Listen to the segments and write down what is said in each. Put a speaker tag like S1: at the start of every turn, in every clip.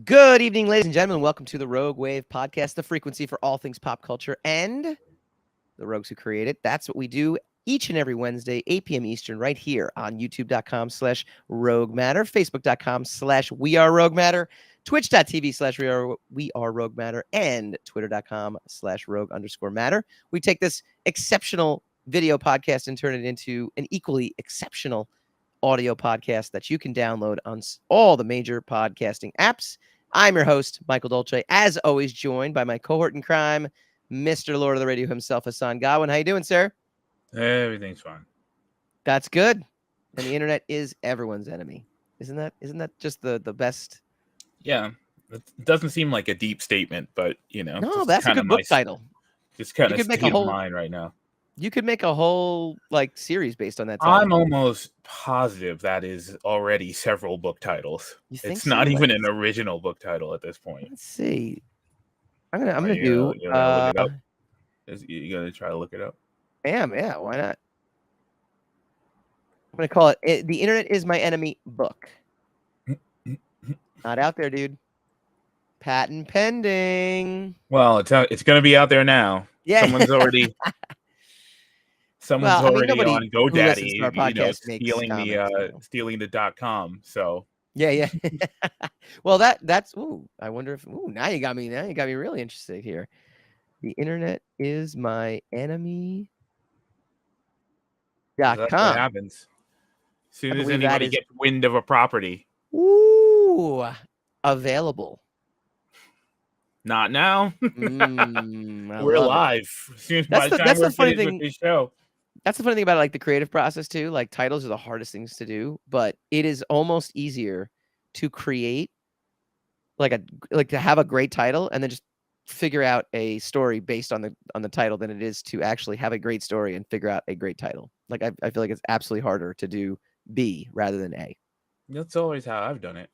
S1: Good evening, ladies and gentlemen. Welcome to the Rogue Wave podcast, the frequency for all things pop culture and the rogues who create it. That's what we do each and every Wednesday, 8 p.m. Eastern, right here on youtube.com/Rogue Matter, facebook.com/We Are Rogue Matter, twitch.tv/We Are Rogue Matter, and twitter.com/Rogue_Matter. We take this exceptional video podcast and turn it into an equally exceptional audio podcast that you can download on all the major podcasting apps. I'm your host, Michael Dolce, as always, joined by my cohort in crime, Mr. Lord of the Radio himself, Hassan Godwin. How you doing, sir?
S2: Everything's fine.
S1: That's good. And the internet is everyone's enemy. Isn't that just the best?
S2: Yeah. It doesn't seem like a deep statement, but
S1: No, that's a good book title.
S2: Just kind of state of mind right now.
S1: You could make a whole series based on that title.
S2: I'm almost positive that is already several book titles. It's not even an original book title at this point.
S1: Let's see. I'm gonna do.
S2: You gonna look it up? You gonna try to look it up?
S1: Yeah. Why not? I'm gonna call it "The Internet Is My Enemy" book. Not out there, dude. Patent pending.
S2: Well, it's gonna be out there now.
S1: Yeah.
S2: Someone's already on GoDaddy, stealing the .com. So
S1: yeah. Well, that's I wonder if now you got me really interested here. The Internet Is My Enemy.
S2: That's what happens. As soon as anybody gets wind of a property.
S1: Ooh, available.
S2: Not now. We're live.
S1: That's the funny thing. This show. That's the funny thing about the creative process too. Titles are the hardest things to do, but it is almost easier to create to have a great title and then just figure out a story based on the title than it is to actually have a great story and figure out a great title. I feel like it's absolutely harder to do B rather than A.
S2: That's always how I've done it.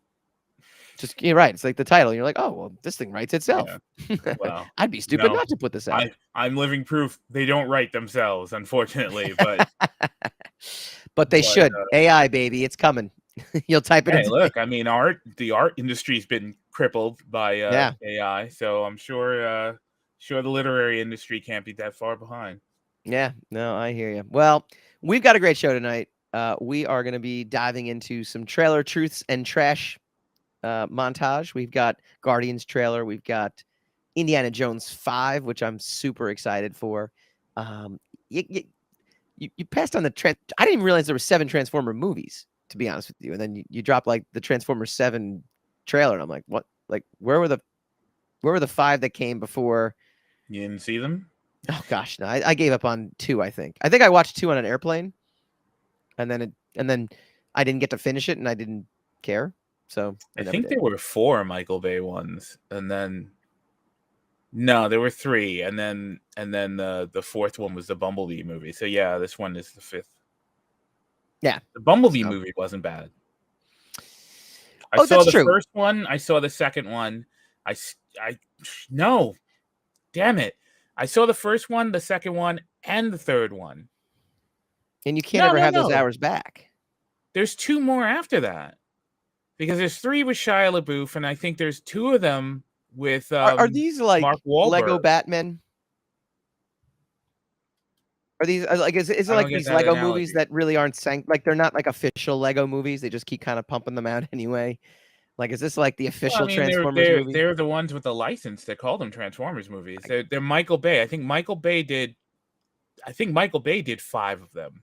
S1: Just you're right. It's like the title. You're like, oh well, this thing writes itself. Yeah.
S2: Well,
S1: I'd be stupid not to put this out.
S2: I'm living proof they don't write themselves, unfortunately. But
S1: but they should. AI baby, it's coming. You'll type it.
S2: Hey, look, I mean, the art industry's been crippled by AI, so I'm sure the literary industry can't be that far behind.
S1: Yeah, no, I hear you. Well, we've got a great show tonight. We are going to be diving into some trailer truths and trash montage. We've got Guardians trailer. We've got Indiana Jones 5, which I'm super excited for. You passed on the I didn't even realize there were 7 Transformer movies, to be honest with you. And then you dropped the Transformers 7 trailer, and I'm like, what? Where were the 5 that came before?
S2: You didn't see them?
S1: Oh gosh, no. I gave up on 2. I think I watched 2 on an airplane, and then I didn't get to finish it, and I didn't care. So
S2: I think there were 4 Michael Bay ones, and then no, there were 3, and then the 4th one was the Bumblebee movie. So yeah, this one is the 5th.
S1: Yeah,
S2: the Bumblebee movie wasn't bad. I saw the first one. I saw the second one. No, damn it! I saw the first one, the second one, and the third one.
S1: And you can't ever have those hours back.
S2: There's 2 more after that. Because there's 3 with Shia LaBeouf, and I think there's 2 of them with
S1: are these
S2: Mark Wahlberg.
S1: Lego Batman? Are these is it these Lego movies that really aren't they're not official Lego movies? They just keep kind of pumping them out anyway. Is this the official Transformers movie?
S2: They're the ones with the license that call them Transformers movies. They're Michael Bay. I think Michael Bay did 5 of them.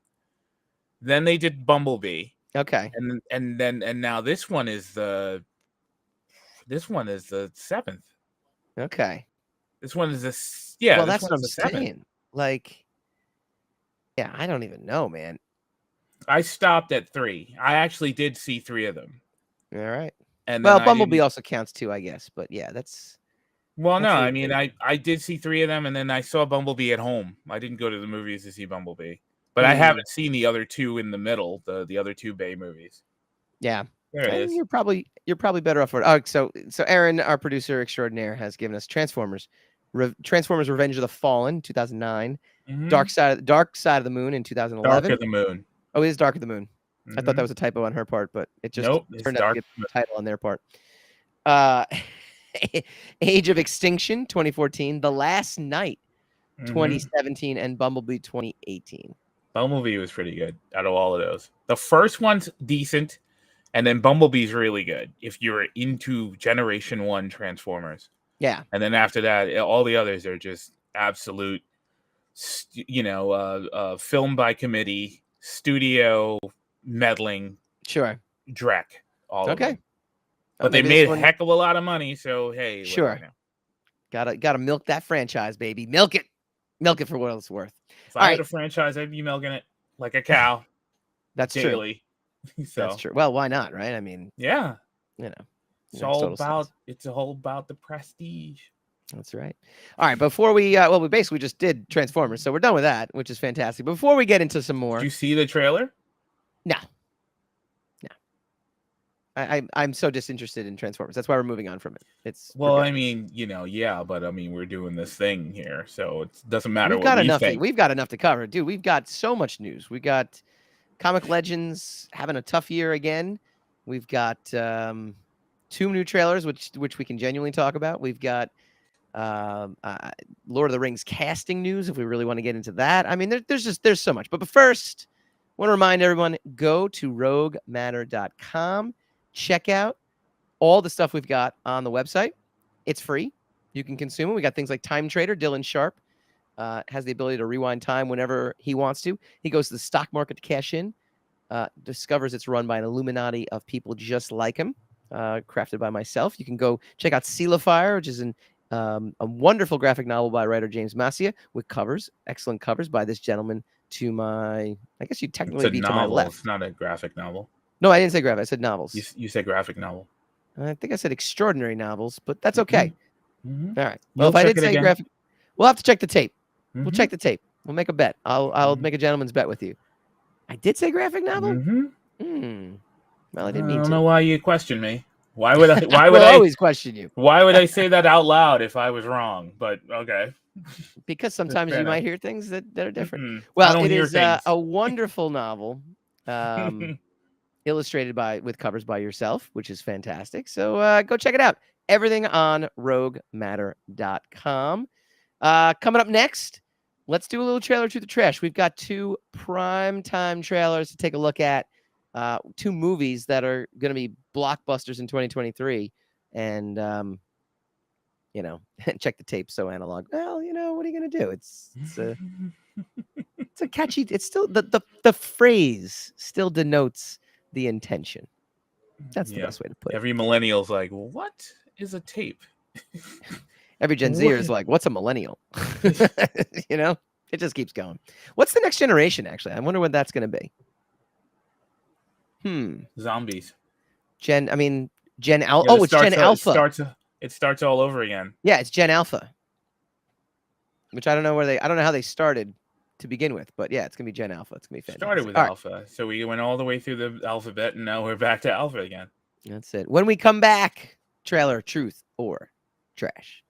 S2: Then they did Bumblebee.
S1: Okay.
S2: And now this one is the 7th.
S1: Okay.
S2: This one is
S1: Well, that's what I'm saying. Yeah, I don't even know, man.
S2: I stopped at 3. I actually did see 3 of them.
S1: All right. And Bumblebee also counts too, I guess. But yeah, that's.
S2: Well, no, I mean, I did see 3 of them, and then I saw Bumblebee at home. I didn't go to the movies to see Bumblebee. But I haven't seen the other 2 in the middle, the other 2 Bay movies.
S1: Yeah,
S2: there it is.
S1: You're probably better off for it. Oh, so Aaron, our producer extraordinaire, has given us Transformers Revenge of the Fallen, 2009, Dark Side of the Moon in 2011.
S2: Dark of the Moon.
S1: Oh, it is Dark of the Moon. I thought that was a typo on her part, but it just turned out to be a title on their part. Uh, Age of Extinction 2014, The Last Night 2017, and Bumblebee 2018.
S2: Bumblebee was pretty good out of all of those. The first one's decent, and then Bumblebee's really good if you're into Generation 1 Transformers.
S1: Yeah.
S2: And then after that, all the others are just absolute, film by committee, studio meddling.
S1: Sure.
S2: Dreck. All of them. But they
S1: maybe
S2: made
S1: this
S2: a
S1: one-
S2: heck of a lot of money, so hey.
S1: Sure. Gotta milk that franchise, baby. Milk it. Milk it for what it's worth.
S2: If I had a franchise, I'd be milking it like a cow.
S1: That's
S2: daily.
S1: True.
S2: So.
S1: That's true. Well, why not, right? I mean,
S2: yeah.
S1: It's all
S2: about the prestige.
S1: That's right. All right. Before we we basically just did Transformers, so we're done with that, which is fantastic. Before we get into some more,
S2: did you see the trailer?
S1: No. I'm so disinterested in Transformers. That's why we're moving on from it.
S2: I mean, but I mean, we're doing this thing here, so it doesnm matter.
S1: We've got enough to cover, dude. We've got so much news. We got Comic Legends having a tough year again. We've got 2 new trailers, which we can genuinely talk about. We've got Lord of the Rings casting news, if we really want to get into that. I mean, there's so much. But first, I want to remind everyone, go to roguematter.com. Check out all the stuff we've got on the website. It's free. You can consume it. We got things like Time Trader. Dylan Sharp has the ability to rewind time whenever he wants to. He goes to the stock market to cash in, discovers it's run by an Illuminati of people just like him, crafted by myself. You can go check out Seal of Fire, which is a wonderful graphic novel by writer James Massia with covers, excellent covers by this gentleman to my, I guess you'd technically be to my left.
S2: It's not a graphic novel.
S1: No, I didn't say graphic. I said novels.
S2: You said graphic novel.
S1: I think I said extraordinary novels, but that's okay.
S2: Mm-hmm.
S1: All right. Well, if I did say graphic, we'll have to check the tape.
S2: Mm-hmm.
S1: We'll check the tape. We'll make a bet. I'll make a gentleman's bet with you. I did say graphic novel?
S2: Mm-hmm.
S1: Well, I didn't mean to.
S2: I don't know why you question me. Why would I?
S1: Why would I always question you?
S2: Why would I say that out loud if I was wrong? But okay.
S1: Because sometimes you might hear things that are different.
S2: Mm-hmm.
S1: Well, it is a wonderful novel, illustrated with covers by yourself, which is fantastic. So go check it out. Everything on roguematter.com. Coming up next, let's do a little trailer to the trash. We've got 2 primetime trailers to take a look at. 2 movies that are going to be blockbusters in 2023, and check the tape. So analog. Well, what are you going to do? It's a catchy. It's still the phrase still denotes the intention. That's the best way to put it.
S2: Every millennial's like, what is a tape?
S1: Every Gen Zer is like, what's a millennial? It just keeps going. What's the next generation? Actually, I wonder what that's going to be.
S2: Zombies.
S1: Gen Alpha. Oh, it's Gen Alpha.
S2: It starts all over again.
S1: Yeah, it's Gen Alpha. Which I don't know I don't know how they started to begin with, but yeah, it's gonna be Gen Alpha. It's gonna be fantastic.
S2: Started with Alpha, so we went all the way through the alphabet, and now we're back to Alpha again.
S1: That's it. When we come back, trailer, truth or trash.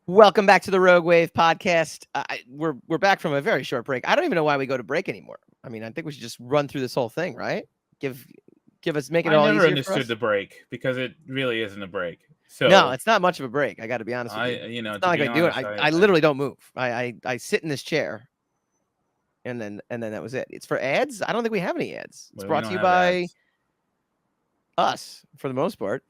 S1: Welcome back to the Rogue Wave podcast. We're back from a very short break. I don't even know why we go to break anymore. I mean, I think we should just run through this whole thing, right? Make it all easier. I never
S2: understood the break because it really isn't a break. So
S1: no, it's not much of a break. I got to be honest with you.
S2: It's
S1: not like I do it. I literally don't move. I sit in this chair, and then that was it. It's for ads. I don't think we have any ads. It's brought to you by us for the most part.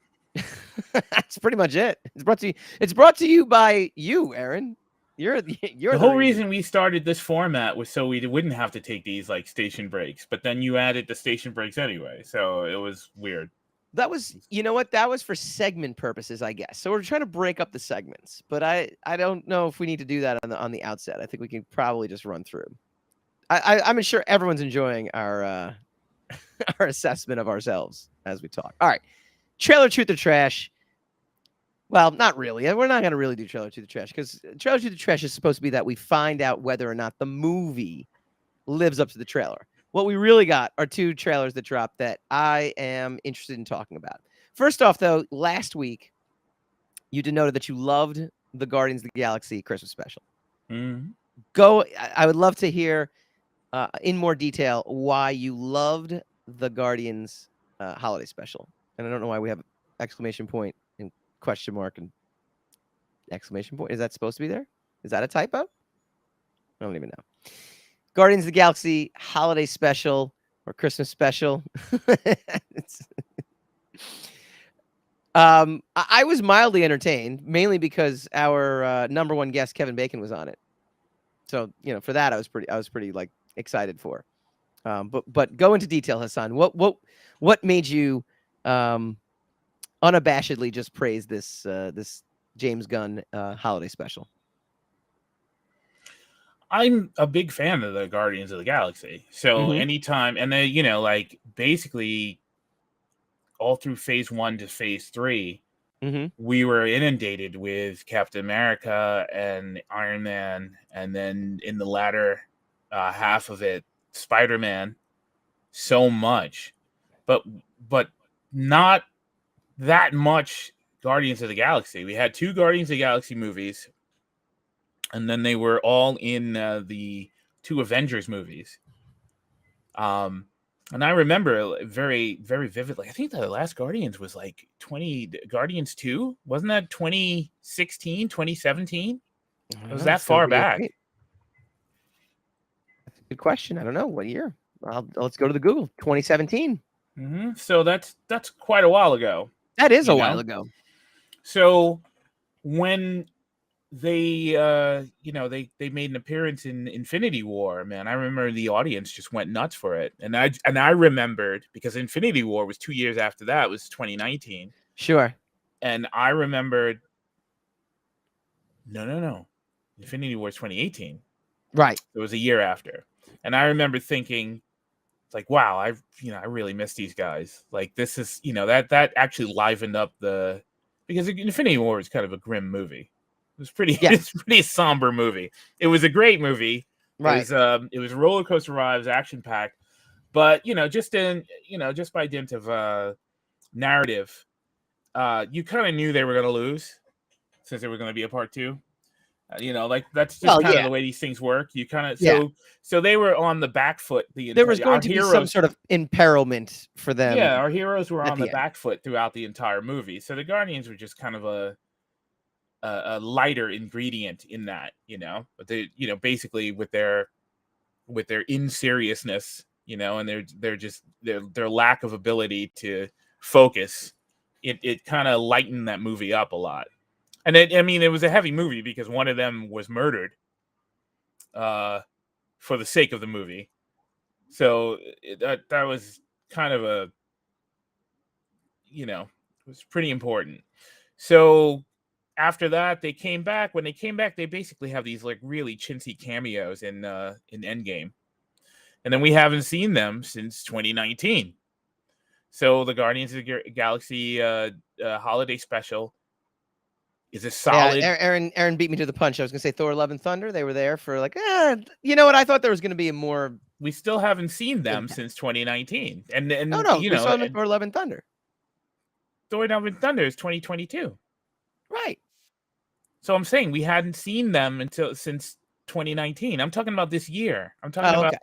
S1: That's pretty much it. It's brought to you by you, Aaron. You're the
S2: whole reason we started this format was so we wouldn't have to take these like station breaks, but then you added the station breaks anyway, so it was weird.
S1: That was, that was for segment purposes, I guess. So we're trying to break up the segments, but I don't know if we need to do that on the outset. I think we can probably just run through. I'm sure everyone's enjoying our our assessment of ourselves as we talk. All right. Trailer, truth or trash. Well, not really. We're not going to really do Trailer to the Trash because Trailer to the Trash is supposed to be that we find out whether or not the movie lives up to the trailer. What we really got are 2 trailers that dropped that I am interested in talking about. First off, though, last week you denoted that you loved the Guardians of the Galaxy Christmas special.
S2: Mm-hmm.
S1: I would love to hear in more detail why you loved the Guardians holiday special. And I don't know why we have exclamation point and question mark and exclamation point. Is that supposed to be there? Is that a typo? I don't even know. Guardians of the Galaxy holiday special or Christmas special. I was mildly entertained, mainly because our number one guest Kevin Bacon was on it. So for that I was pretty like excited for. But go into detail, Hassan. What made you unabashedly just praise this James Gunn holiday special?
S2: I'm a big fan of the Guardians of the Galaxy. So anytime, and then, like basically all through phase 1 to phase 3, we were inundated with Captain America and Iron Man. And then in the latter half of it, Spider-Man, so much, but not that much Guardians of the Galaxy. We had 2 Guardians of the Galaxy movies. And then they were all in the 2 Avengers movies. And I remember very, very vividly. I think the last Guardians was like Guardians 2. Wasn't that 2016, 2017? It was that far back.
S1: That's a good question. I don't know. What year? Let's go to the Google. 2017.
S2: So that's quite a while ago.
S1: That is a while ago.
S2: So when they they made an appearance in Infinity War, man, I remember the audience just went nuts for it. And I remembered, because Infinity War was 2 years after that, was 2019.
S1: Sure.
S2: And I remembered no. Infinity War is 2018.
S1: Right.
S2: It was a year after. And I remember thinking, like, wow, I really miss these guys. Like, this is, that actually livened up because Infinity War is kind of a grim movie. It was it's a pretty somber movie. It was a great movie.
S1: Right.
S2: It was roller coaster rides, action packed, but just by dint of narrative, you kind of knew they were going to lose, since there was going to be a part 2. Like that's just kind of the way these things work. You kind of so they were on the back foot. There was
S1: going to be some sort of imperilment for them.
S2: Yeah, our heroes were on the back foot throughout the entire movie. So the Guardians were just kind of a lighter ingredient in that, but they, basically with their inseriousness, and their lack of ability to focus, it kind of lightened that movie up a lot. And it was a heavy movie because one of them was murdered for the sake of the movie. So that was kind of it was pretty important. So after that, they came back. When they came back, they basically have these like really chintzy cameos in Endgame. And then we haven't seen them since 2019. So the Guardians of the Galaxy holiday special is a solid.
S1: Yeah, Aaron beat me to the punch. I was going to say Thor: Love and Thunder. They were there for like, you know what? I thought there was going to be a more.
S2: We still haven't seen them since 2019. And
S1: no, we saw them Thor: Love and Thunder.
S2: Thor: Love and Thunder is 2022.
S1: Right.
S2: So I'm saying we hadn't seen them since 2019. I'm talking about this year. I'm talking about.
S1: Okay.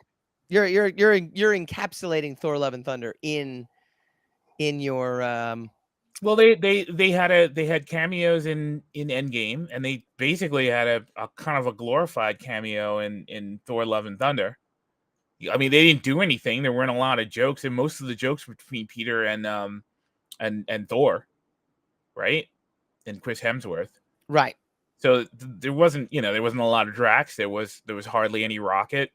S1: You're encapsulating Thor: Love and Thunder in your.
S2: Well, they had cameos in Endgame, and they basically had a kind of a glorified cameo in Thor: Love and Thunder. I mean, they didn't do anything. There weren't a lot of jokes, and most of the jokes were between Peter and Thor, right? And Chris Hemsworth,
S1: right?
S2: So there wasn't a lot of Drax. There was hardly any Rocket.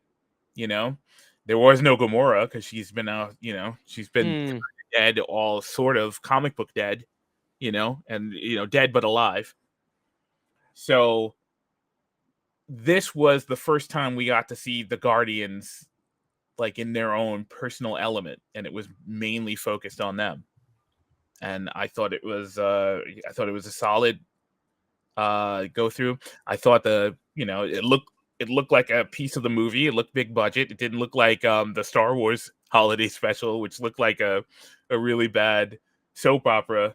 S2: There was no Gamora because she's been she's been dead, all sort of comic book dead, and dead but alive. So this was the first time we got to see the Guardians like in their own personal element, and it was mainly focused on them. and I thought it was a solid go through. I thought it looked like a piece of the movie. It looked big budget. It didn't look like the Star Wars holiday special, which looked like a really bad soap opera,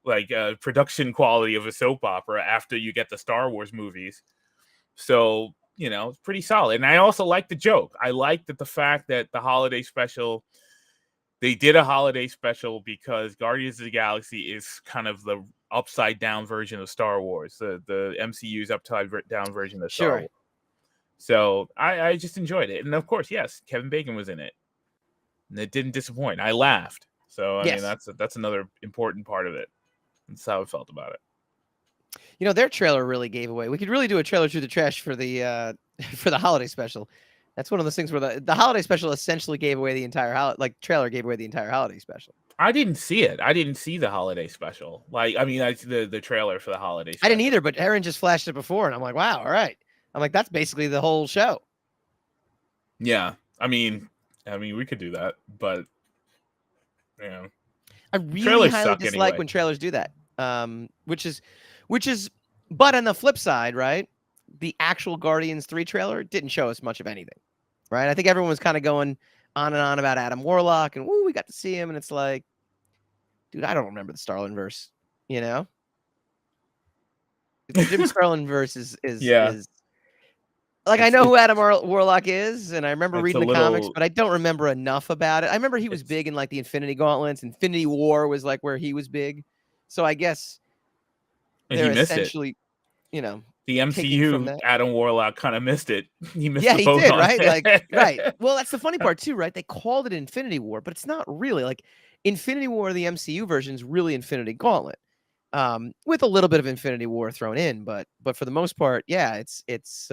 S2: like production quality of a soap opera after you get the Star Wars movies. So, it's pretty solid. And I also like the joke. I like that the fact that the holiday special, they did a holiday special because Guardians of the Galaxy is kind of the upside down version of Star Wars, the MCU's upside down version of Star Wars. So I just enjoyed it. And of course, yes, Kevin Bacon was in it. And it didn't disappoint. I laughed. So, I mean, that's another important part of it. That's how I felt about it.
S1: Their trailer really gave away. We could really do a trailer through the trash for the for the holiday special. That's one of those things where the holiday special essentially gave away the entire trailer gave away the entire holiday special.
S2: I didn't see it. I didn't see the holiday special. Like, I mean, the trailer for the holiday special.
S1: I didn't either, but Aaron just flashed it before, and I'm like, wow, all right. I'm like, that's basically the whole show.
S2: Yeah, I mean, we could do that, but
S1: I really highly dislike when trailers do that. Which is, but on the flip side, right? The actual Guardians 3 trailer didn't show us much of anything, right? I think everyone was kind of going on and on about Adam Warlock, and we got to see him, and it's like, dude, I don't remember the Starlin verse, The Jim Starlin verse is like, I know who Adam Warlock is, and I remember reading the comics, but I don't remember enough about it. I remember he was big in like the Infinity Gauntlets. Infinity War was like where he was big. So I guess they're essentially,
S2: the MCU Adam Warlock kind of missed it. He missed
S1: the boat, he did, right? Like, right. Well, that's the funny part too, right? They called it Infinity War, but it's not really. Like, Infinity War, the MCU version, is really Infinity Gauntlet, with a little bit of Infinity War thrown in, but for the most part, yeah, it's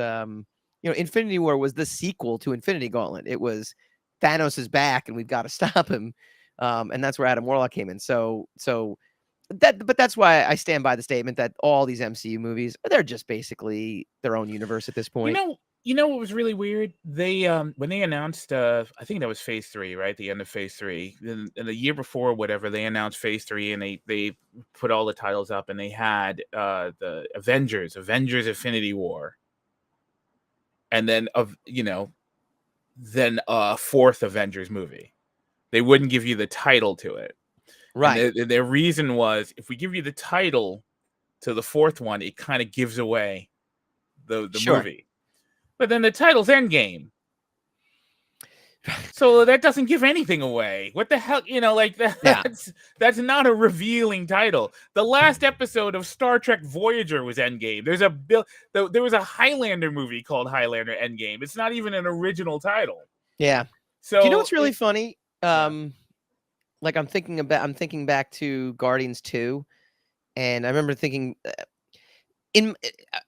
S1: Infinity War was the sequel to Infinity Gauntlet. It was Thanos is back and we've got to stop him, and that's where Adam Warlock came in. So that's why I stand by the statement that all these MCU movies, they're just basically their own universe at this point.
S2: You know what was really weird? They when they announced, I think that was Phase 3, right? The end of Phase 3. And the year before, or whatever, they announced Phase 3, and they put all the titles up, and they had the Avengers Infinity War, and then a fourth Avengers movie. They wouldn't give you the title to it.
S1: Right.
S2: And their reason was, if we give you the title to the fourth one, it kind of gives away the movie. But then the title's Endgame. So that doesn't give anything away. What the hell? That's not a revealing title. The last episode of Star Trek Voyager was Endgame. There was a Highlander movie called Highlander Endgame. It's not even an original title.
S1: Yeah. So do you know what's really funny? Like, I'm thinking back to Guardians 2, and I remember thinking,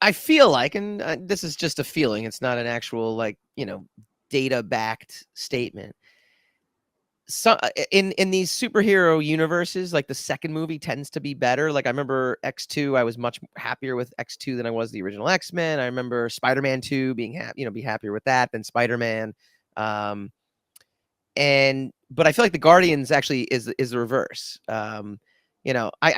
S1: I feel like, and this is just a feeling, it's not an actual data-backed statement. So in these superhero universes, like, the second movie tends to be better. Like, I remember X2, I was much happier with X2 than I was the original X-Men. I remember Spider-Man 2 be happier with that than Spider-Man. But I feel like the Guardians actually is the reverse. I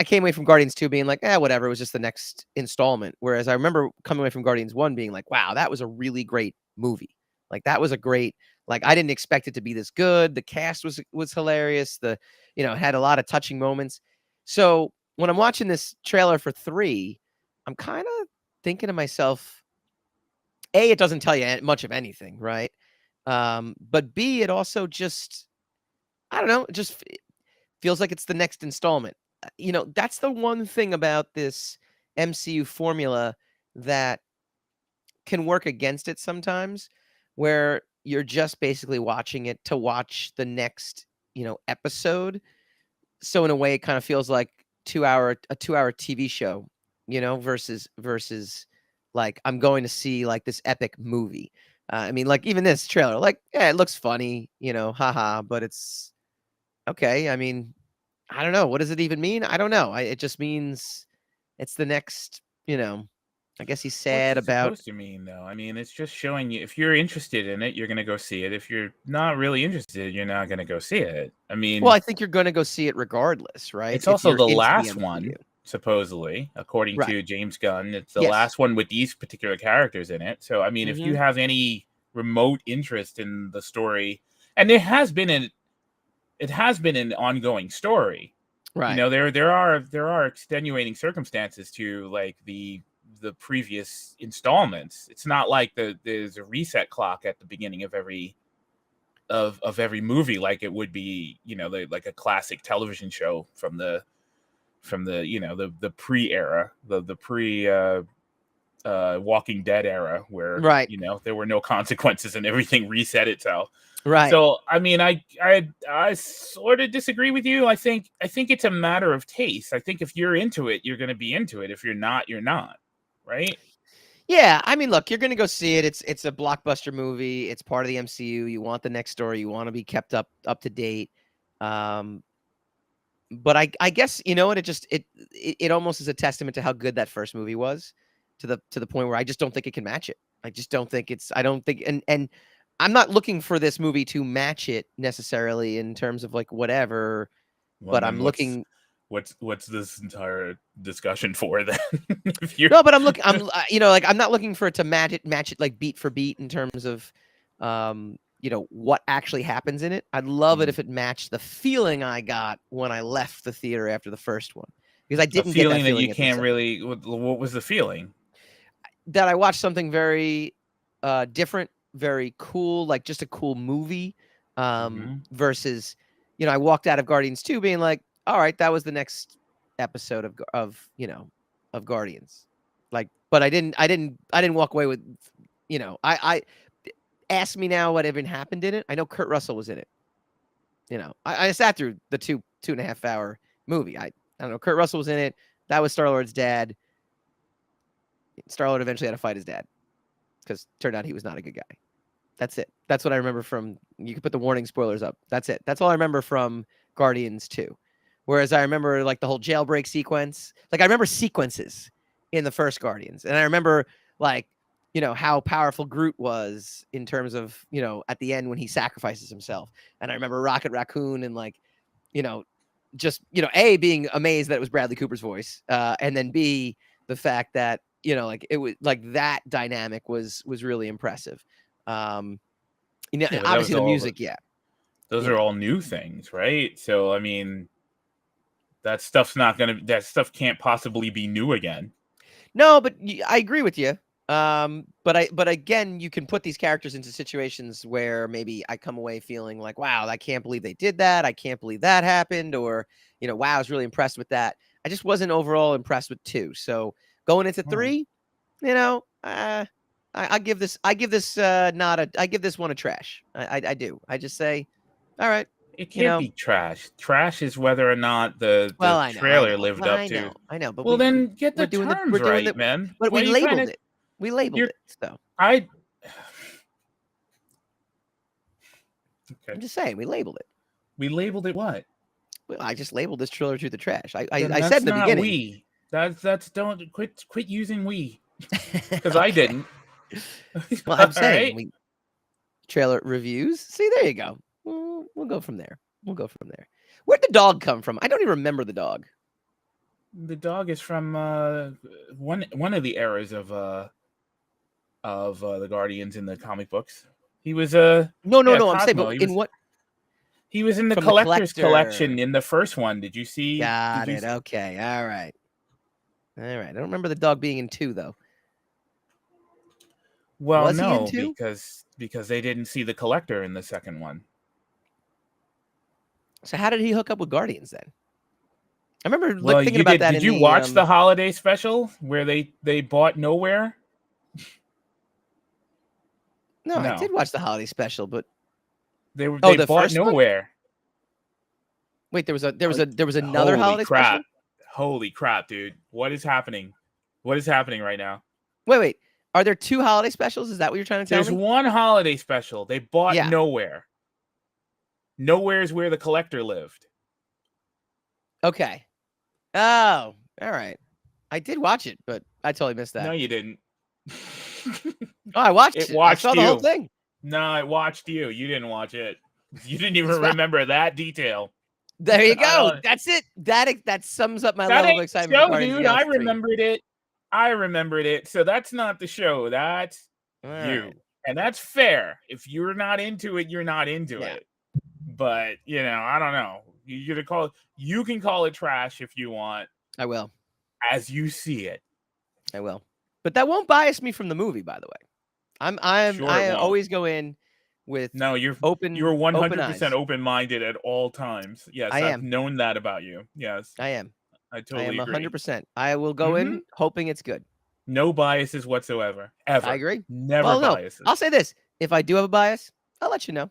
S1: came away from Guardians 2 being like, whatever, it was just the next installment. Whereas I remember coming away from Guardians 1 being like, wow, that was a really great movie. Like, that was a great, like, I didn't expect it to be this good. The cast was hilarious. Had a lot of touching moments. So when I'm watching this trailer for 3, I'm kind of thinking to myself, A, it doesn't tell you much of anything, right? But B, it also just, I don't know, it just feels like it's the next installment. That's the one thing about this MCU formula that can work against it sometimes, where you're just basically watching it to watch the next, episode. So in a way, it kind of feels like a 2-hour TV show, versus like, I'm going to see like this epic movie. I mean, like, even this trailer, like, yeah, it looks funny, haha, but it's okay. I mean, I don't know. What does it even mean? I don't know. It just means it's the next, I guess he's
S2: What's
S1: sad
S2: it
S1: about.
S2: supposed to mean, though? I mean, it's just showing you if you're interested in it, you're going to go see it. If you're not really interested, you're not going to go see it. I mean,
S1: Well, I think you're going to go see it regardless, right?
S2: it's
S1: If
S2: also
S1: you're
S2: the
S1: into the
S2: last
S1: MCU,
S2: one, supposedly, according
S1: right?
S2: to James Gunn. It's the
S1: Yes.
S2: last one with these particular characters in it. So, I mean, if you
S1: Mm-hmm.
S2: have any remote interest in the story, and it has been an ongoing story. You
S1: Right.
S2: know, there are extenuating circumstances to like the previous installments. It's not like there's a reset clock at the beginning of every every movie like it would be, like a classic television show from the the pre-era, the pre Walking Dead era, where
S1: Right.
S2: there were no consequences and everything reset itself.
S1: Right.
S2: So I mean, I sort of disagree with you. I think it's a matter of taste. I think if you're into it, you're going to be into it. If you're not, you're not. Right?
S1: Yeah, I mean, look, you're gonna go see it. It's a blockbuster movie. It's part of the MCU. You want the next story. You want to be kept up to date. Um, but I guess you know what, it almost is a testament to how good that first movie was, to the point where I just don't think it can match it. I just don't think it's. I don't think, and I'm not looking for this movie to match it necessarily in terms of like whatever.
S2: Well,
S1: But
S2: then
S1: I'm looking.
S2: what's this entire discussion for then? If you're
S1: No, but I'm looking. Like I'm not looking for it to match it like beat for beat in terms of, what actually happens in it. I'd love it
S2: Mm.
S1: if it matched the feeling I got when I left the theater after the first one, because I
S2: A
S1: didn't get that
S2: feeling that you
S1: feeling at the
S2: can't
S1: second.
S2: really. What was the feeling?
S1: That I watched something very, different, very cool, like just a cool movie,
S2: Mm-hmm.
S1: versus, I walked out of Guardians 2 being like, all right, that was the next episode of Guardians. Like, but I didn't walk away with, I ask me now what even happened in it. I know Kurt Russell was in it. I sat through the 2.5 hour movie. I don't know. Kurt Russell was in it. That was Star-Lord's dad. Star-Lord eventually had to fight his dad because turned out he was not a good guy. That's it. That's what I remember from. You can put the warning spoilers up. That's it. That's all I remember from Guardians 2. Whereas I remember like the whole jailbreak sequence. Like I remember sequences in the first Guardians, and I remember like how powerful Groot was in terms of at the end when he sacrifices himself. And I remember Rocket Raccoon and like you know just A, being amazed that it was Bradley Cooper's voice, and then B, the fact that like it was like that dynamic was really impressive. Um,
S2: Yeah, but that
S1: obviously
S2: was
S1: the
S2: all.
S1: music, yeah,
S2: Those are all new things, right? So I mean, that stuff's not gonna. That stuff can't possibly be new again.
S1: No, but I agree with you. But again, you can put these characters into situations where maybe I come away feeling like, wow, I can't believe they did that. I can't believe that happened, or wow, I was really impressed with that. I just wasn't overall impressed with 2. So going into
S2: All right.
S1: 3, I give this not a I give this one a trash. I do. I just say, all right,
S2: It
S1: you
S2: can't
S1: know.
S2: be trash. Trash is whether or not the
S1: Well, I
S2: trailer
S1: know,
S2: lived up to.
S1: I know, but
S2: Well, then get
S1: we're
S2: the
S1: doing
S2: terms
S1: the
S2: right, man.
S1: but
S2: What
S1: we
S2: are you trying
S1: labeled
S2: to?
S1: it. We labeled
S2: You're
S1: it. So
S2: I. Okay.
S1: I'm just saying we labeled it.
S2: We labeled it what?
S1: Well, I just labeled this trailer to the trash.
S2: Then
S1: I said
S2: that's
S1: in the
S2: not
S1: beginning.
S2: we. That's don't quit using we, because I
S1: Okay.
S2: didn't.
S1: Well,
S2: All
S1: I'm saying
S2: right.
S1: we trailer reviews. See, there you go. We'll go from there. We'll go from there. Where'd the dog come from? I don't even remember the dog.
S2: The dog is from one of the eras of the Guardians in the comic books. He was
S1: No. I'm saying,
S2: Cosmo.
S1: but in what
S2: He was in the
S1: from the
S2: collector's collection
S1: collector?
S2: in the first one. Did you see?
S1: Got it. Okay. All right. All right. I don't remember the dog being in 2 though.
S2: Well,
S1: Was he in
S2: no,
S1: 2?
S2: because they didn't see the collector in the second one.
S1: So how did he hook up with Guardians then? I remember
S2: Well,
S1: thinking
S2: you
S1: about
S2: did.
S1: that
S2: Did
S1: in
S2: you
S1: the
S2: watch the holiday special where they bought Nowhere?
S1: No, I
S2: No,
S1: did watch the holiday special, but
S2: they
S1: the
S2: bought
S1: first one?
S2: Nowhere.
S1: Wait,
S2: Oh,
S1: there was another
S2: holy
S1: holiday
S2: crap!
S1: special?
S2: Holy crap, dude! What is happening? What is happening right now?
S1: Wait. Are there 2 holiday specials? Is that what you're trying to tell
S2: There's
S1: me?
S2: one holiday special. They bought
S1: Yeah.
S2: Nowhere. Nowhere is where the collector lived.
S1: Okay. Oh, all right. I did watch it, but I totally missed that.
S2: No, you didn't.
S1: Oh, I watched
S2: it.
S1: It. I saw the whole thing.
S2: No, I watched you. You didn't watch it. You didn't even remember that detail.
S1: There you go. That's it. That sums up my level of excitement.
S2: Show, dude. I remembered it. I remembered it. So that's not the show. That's you. Right. And that's fair. If you're not into it, you're not into it. But, you know, I don't know. You can call it trash if you want.
S1: I will.
S2: As you see it.
S1: I will. But that won't bias me from the movie, by the way. I always go in with
S2: you're
S1: open.
S2: You're 100% open-minded at all times. Yes, I've known that about you. Yes.
S1: I am.
S2: I totally agree.
S1: 100%. I will go in hoping it's good.
S2: No biases whatsoever. Ever.
S1: I agree.
S2: Never biases.
S1: I'll say this. If I do have a bias, I'll let you know.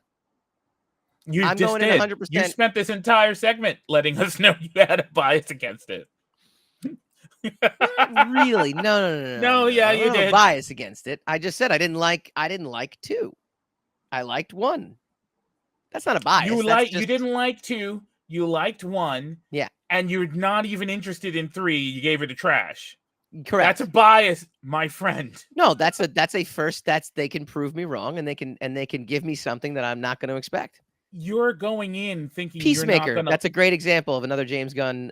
S2: I'm just going in 100%. You spent this entire segment letting us know you had a bias against it.
S1: Really? No.
S2: No, yeah, you did.
S1: A bias against it. I just said I didn't like 2. I liked 1. That's not a bias.
S2: You didn't like 2. You liked 1.
S1: Yeah.
S2: And you're not even interested in 3. You gave it a trash.
S1: Correct.
S2: That's a bias, my friend.
S1: No, that's a first. They can prove me wrong, and they can give me something that I'm not going to expect.
S2: You're going in thinking
S1: Peacemaker.
S2: You're not gonna...
S1: That's a great example of another James Gunn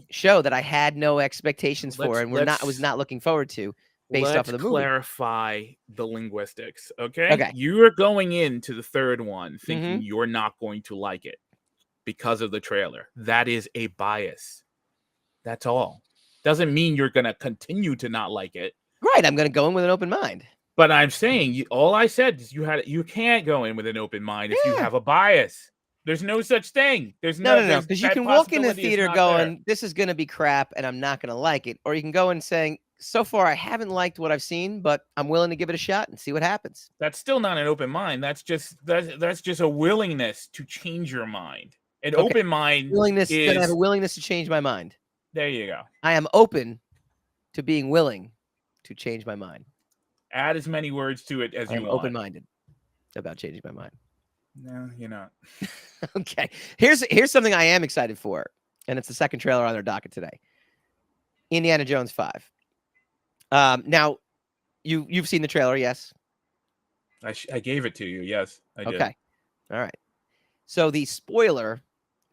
S1: show that I had no expectations for, and was not looking forward to based off of the movie.
S2: Let's clarify the linguistics, okay? You are going into the third one thinking you're not going to like it because of the trailer. That is a bias. That's all. Doesn't mean you're going to continue to not like it.
S1: Right. I'm going to go in with an open mind.
S2: But I'm saying, all I said is you can't go in with an open mind if you have a bias. There's no such thing. There's
S1: no. Because you can walk in the theater going, this is going to be crap and I'm not going to like it. Or you can go in saying, so far I haven't liked what I've seen, but I'm willing to give it a shot and see what happens.
S2: That's still not an open mind. That's just a willingness to change your mind. An open mind
S1: I have a willingness to change my mind.
S2: There you go.
S1: I am open to being willing to change my mind.
S2: Add as many words to it as you want. I'm
S1: open-minded about changing my mind.
S2: No, you're not.
S1: Okay. Here's something I am excited for, and it's the second trailer on their docket today. Indiana Jones 5. Now, you've seen the trailer, yes?
S2: I gave it to you. Yes, I did.
S1: Okay. All right. So the spoiler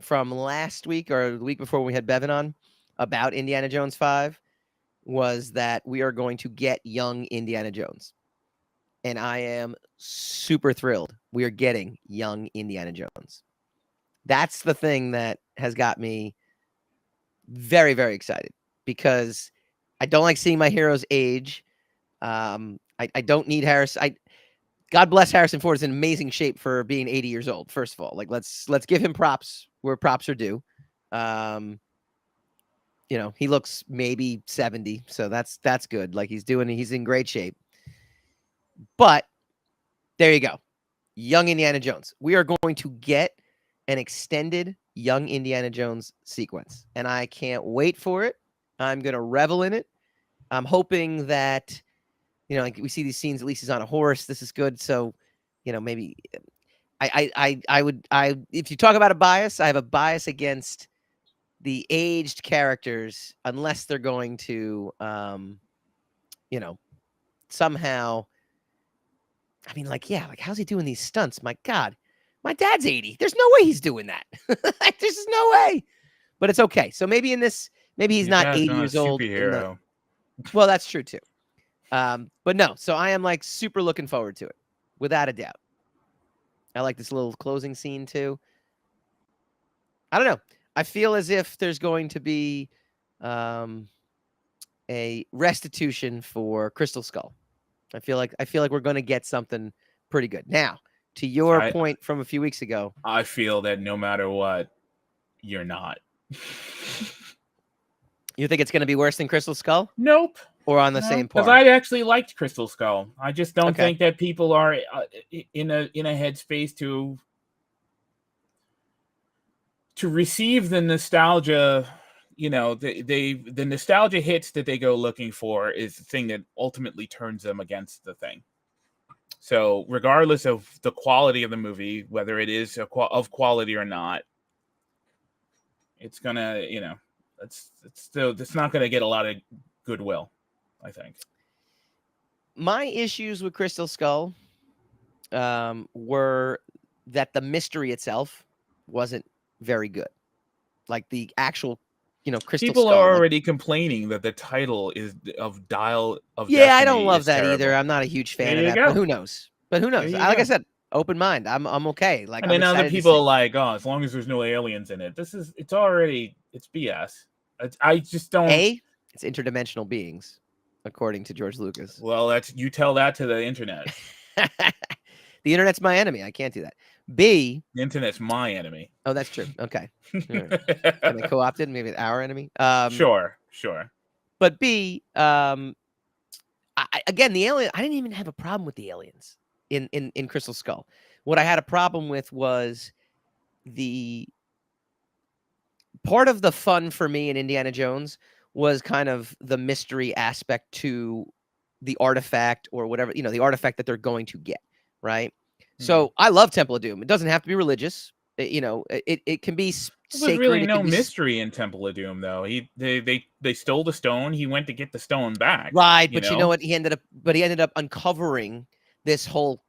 S1: from last week or the week before we had Bevan on about Indiana Jones 5 was that we are going to get young Indiana Jones. And I am super thrilled. We are getting young Indiana Jones. That's the thing that has got me very, very excited because I don't like seeing my heroes age. I don't need God bless Harrison Ford is in amazing shape for being 80 years old. First of all, like let's give him props where props are due. He looks maybe 70, so that's good. Like he's in great shape. But there you go. Young Indiana Jones. We are going to get an extended young Indiana Jones sequence, and I can't wait for it. I'm going to revel in it. I'm hoping that, like we see these scenes, at least he's on a horse. This is good. So, maybe if you talk about a bias, I have a bias against the aged characters, unless they're going to, somehow, how's he doing these stunts? My God, my dad's 80. There's no way he's doing that. There's no way, but it's okay. So maybe he's not 80 years old. Well, that's true too. But no, so I am super looking forward to it without a doubt. I like this little closing scene too. I don't know. I feel as if there's going to be a restitution for Crystal Skull. I feel like we're going to get something pretty good. Now, to your point from a few weeks ago,
S2: I feel that no matter what, you're not.
S1: You think it's going to be worse than Crystal Skull?
S2: Nope.
S1: Or on the same par?
S2: Because I actually liked Crystal Skull. I just don't think that people are in a headspace to receive the nostalgia. The nostalgia hits that they go looking for is the thing that ultimately turns them against the thing. So regardless of the quality of the movie, whether it is of quality or not, it's gonna, it's not gonna get a lot of goodwill. I think.
S1: My issues with Crystal Skull were that the mystery itself wasn't very good. Like the actual, Crystal
S2: People
S1: Skull.
S2: are
S1: Like,
S2: already complaining that the title is of Dial of
S1: yeah, I don't
S2: Destiny
S1: love
S2: is
S1: that either.
S2: terrible.
S1: I'm not a huge
S2: There
S1: fan of
S2: you
S1: that, but
S2: go.
S1: who knows? Like
S2: go.
S1: I said, open mind. I'm okay. Like,
S2: And
S1: I'm
S2: then other
S1: excited to
S2: people
S1: see.
S2: are like, oh, as long as there's no aliens in it, it's BS. I just don't.
S1: It's interdimensional beings, according to George Lucas.
S2: Well, you tell that to the internet.
S1: The internet's my enemy. I can't do that. B.
S2: The internet's my enemy.
S1: Oh, that's true. Okay. Right. Can they co-opt it? Maybe our enemy.
S2: Sure.
S1: But B. Again, the alien. I didn't even have a problem with the aliens in Crystal Skull. What I had a problem with was the part of the fun for me in Indiana Jones was kind of the mystery aspect to the artifact or whatever, the artifact that they're going to get, right? So I love Temple of Doom. It doesn't have to be religious. It can be sacred.
S2: There was really no
S1: can be
S2: mystery in Temple of Doom, though. They stole the stone. He went to get the stone back.
S1: Right, but you know what? He ended up uncovering this whole,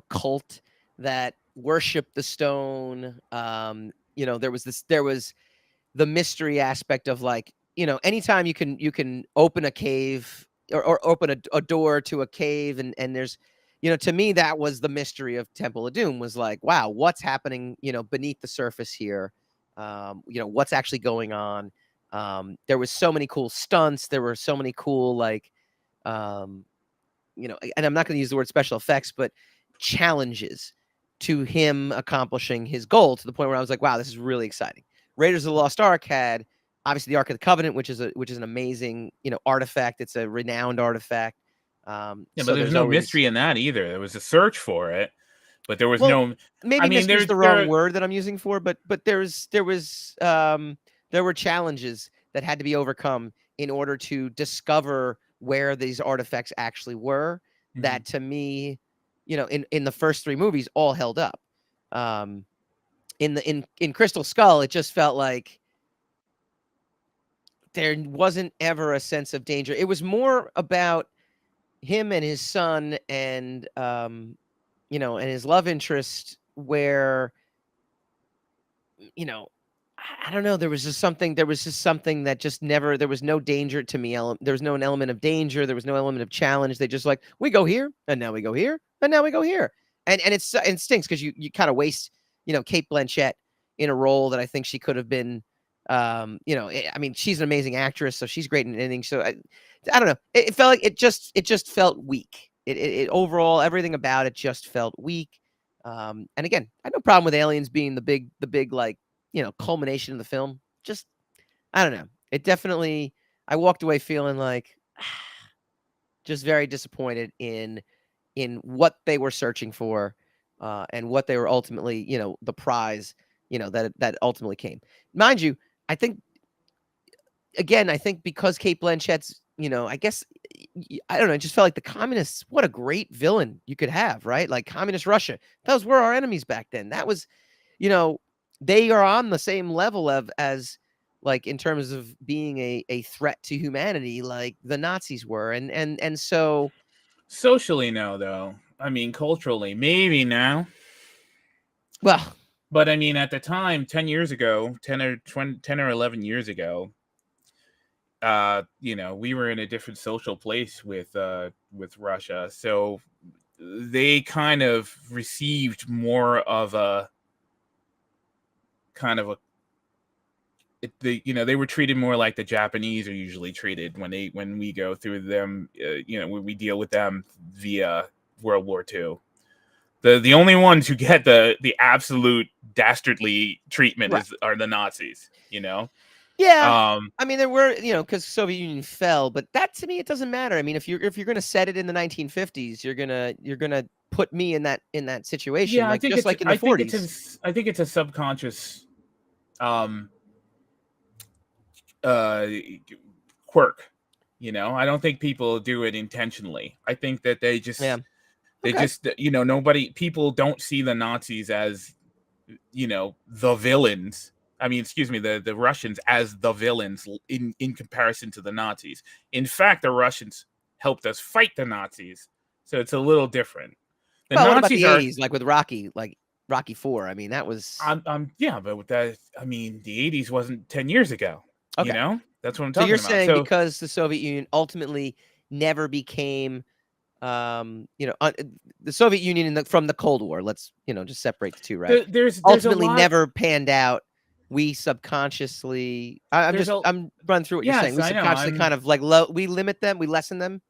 S1: cult that worshiped the stone. There was the mystery aspect of, like, anytime you can open a cave or open a door to a cave, and there's, to me, that was the mystery of Temple of Doom, was like, wow, what's happening, beneath the surface here? What's actually going on? There was so many cool stunts. There were so many cool, like, and I'm not going to use the word special effects, but challenges to him accomplishing his goal, to the point where I was like, wow, this is really exciting. Raiders of the Lost Ark had obviously the Ark of the Covenant, which is an amazing, artifact. It's a renowned artifact.
S2: But there's no mystery in that either. There was a search for it, but there was no.
S1: Maybe mystery is the wrong word that I'm using for, but there were challenges that had to be overcome in order to discover where these artifacts actually were. That, to me, in the first three movies, all held up. In Crystal Skull, it just felt like there wasn't ever a sense of danger. It was more about him and his son and and his love interest, where, I don't know, there was just something that just never, there was no danger to me. There was no element of danger. There was no element of challenge. They just, like, we go here, and now we go here, and now we go here. And it stinks because you kind of waste, Cate Blanchett in a role that I think she could have been. I mean, she's an amazing actress, so she's great in anything. So I don't know. It felt like it just felt weak. It overall, everything about it just felt weak. And again, I had no problem with aliens being the big, like, culmination of the film. Just, I don't know. It definitely, I walked away feeling like just very disappointed in what they were searching for, and what they were ultimately, the prize, that ultimately came. Mind you, I think because Cate Blanchett's, I guess, I don't know, it just felt like the communists, what a great villain you could have, right? Like, communist Russia, those were our enemies back then. That was, they are on the same level as, like, in terms of being a threat to humanity, like the Nazis were. And so
S2: socially, no, though. I mean, culturally, maybe now.
S1: Well,
S2: but I mean, at the time, 10 years ago, 10 or 11 years ago, we were in a different social place with Russia. So they kind of received more of a kind of a, they were treated more like the Japanese are usually treated when we go through them, when we deal with them via World War II. The only ones who get the absolute dastardly treatment are the Nazis,
S1: Yeah. I mean, there were, because Soviet Union fell, but that, to me, it doesn't matter. I mean, if you're going to set it in the 1950s, you're gonna put me in that situation.
S2: Yeah,
S1: like, just like in the 40s.
S2: I think it's a subconscious quirk. I don't think people do it intentionally. I think that they just people don't see the Nazis as, the villains. I mean, excuse me, the Russians as the villains in comparison to the Nazis. In fact, the Russians helped us fight the Nazis. So it's a little different.
S1: The Nazis what about the 80s, like with Rocky, like Rocky 4? I mean, that was.
S2: Yeah, but with that, I mean, the 80s wasn't 10 years ago. Okay. You know, that's what I'm talking about.
S1: So you're saying because the Soviet Union ultimately never became, the Soviet Union from the Cold War. Let's just separate the two, right?
S2: There's
S1: ultimately never panned out. We subconsciously, I'm running through what you're saying. We subconsciously kind of like we limit them, we lessen them.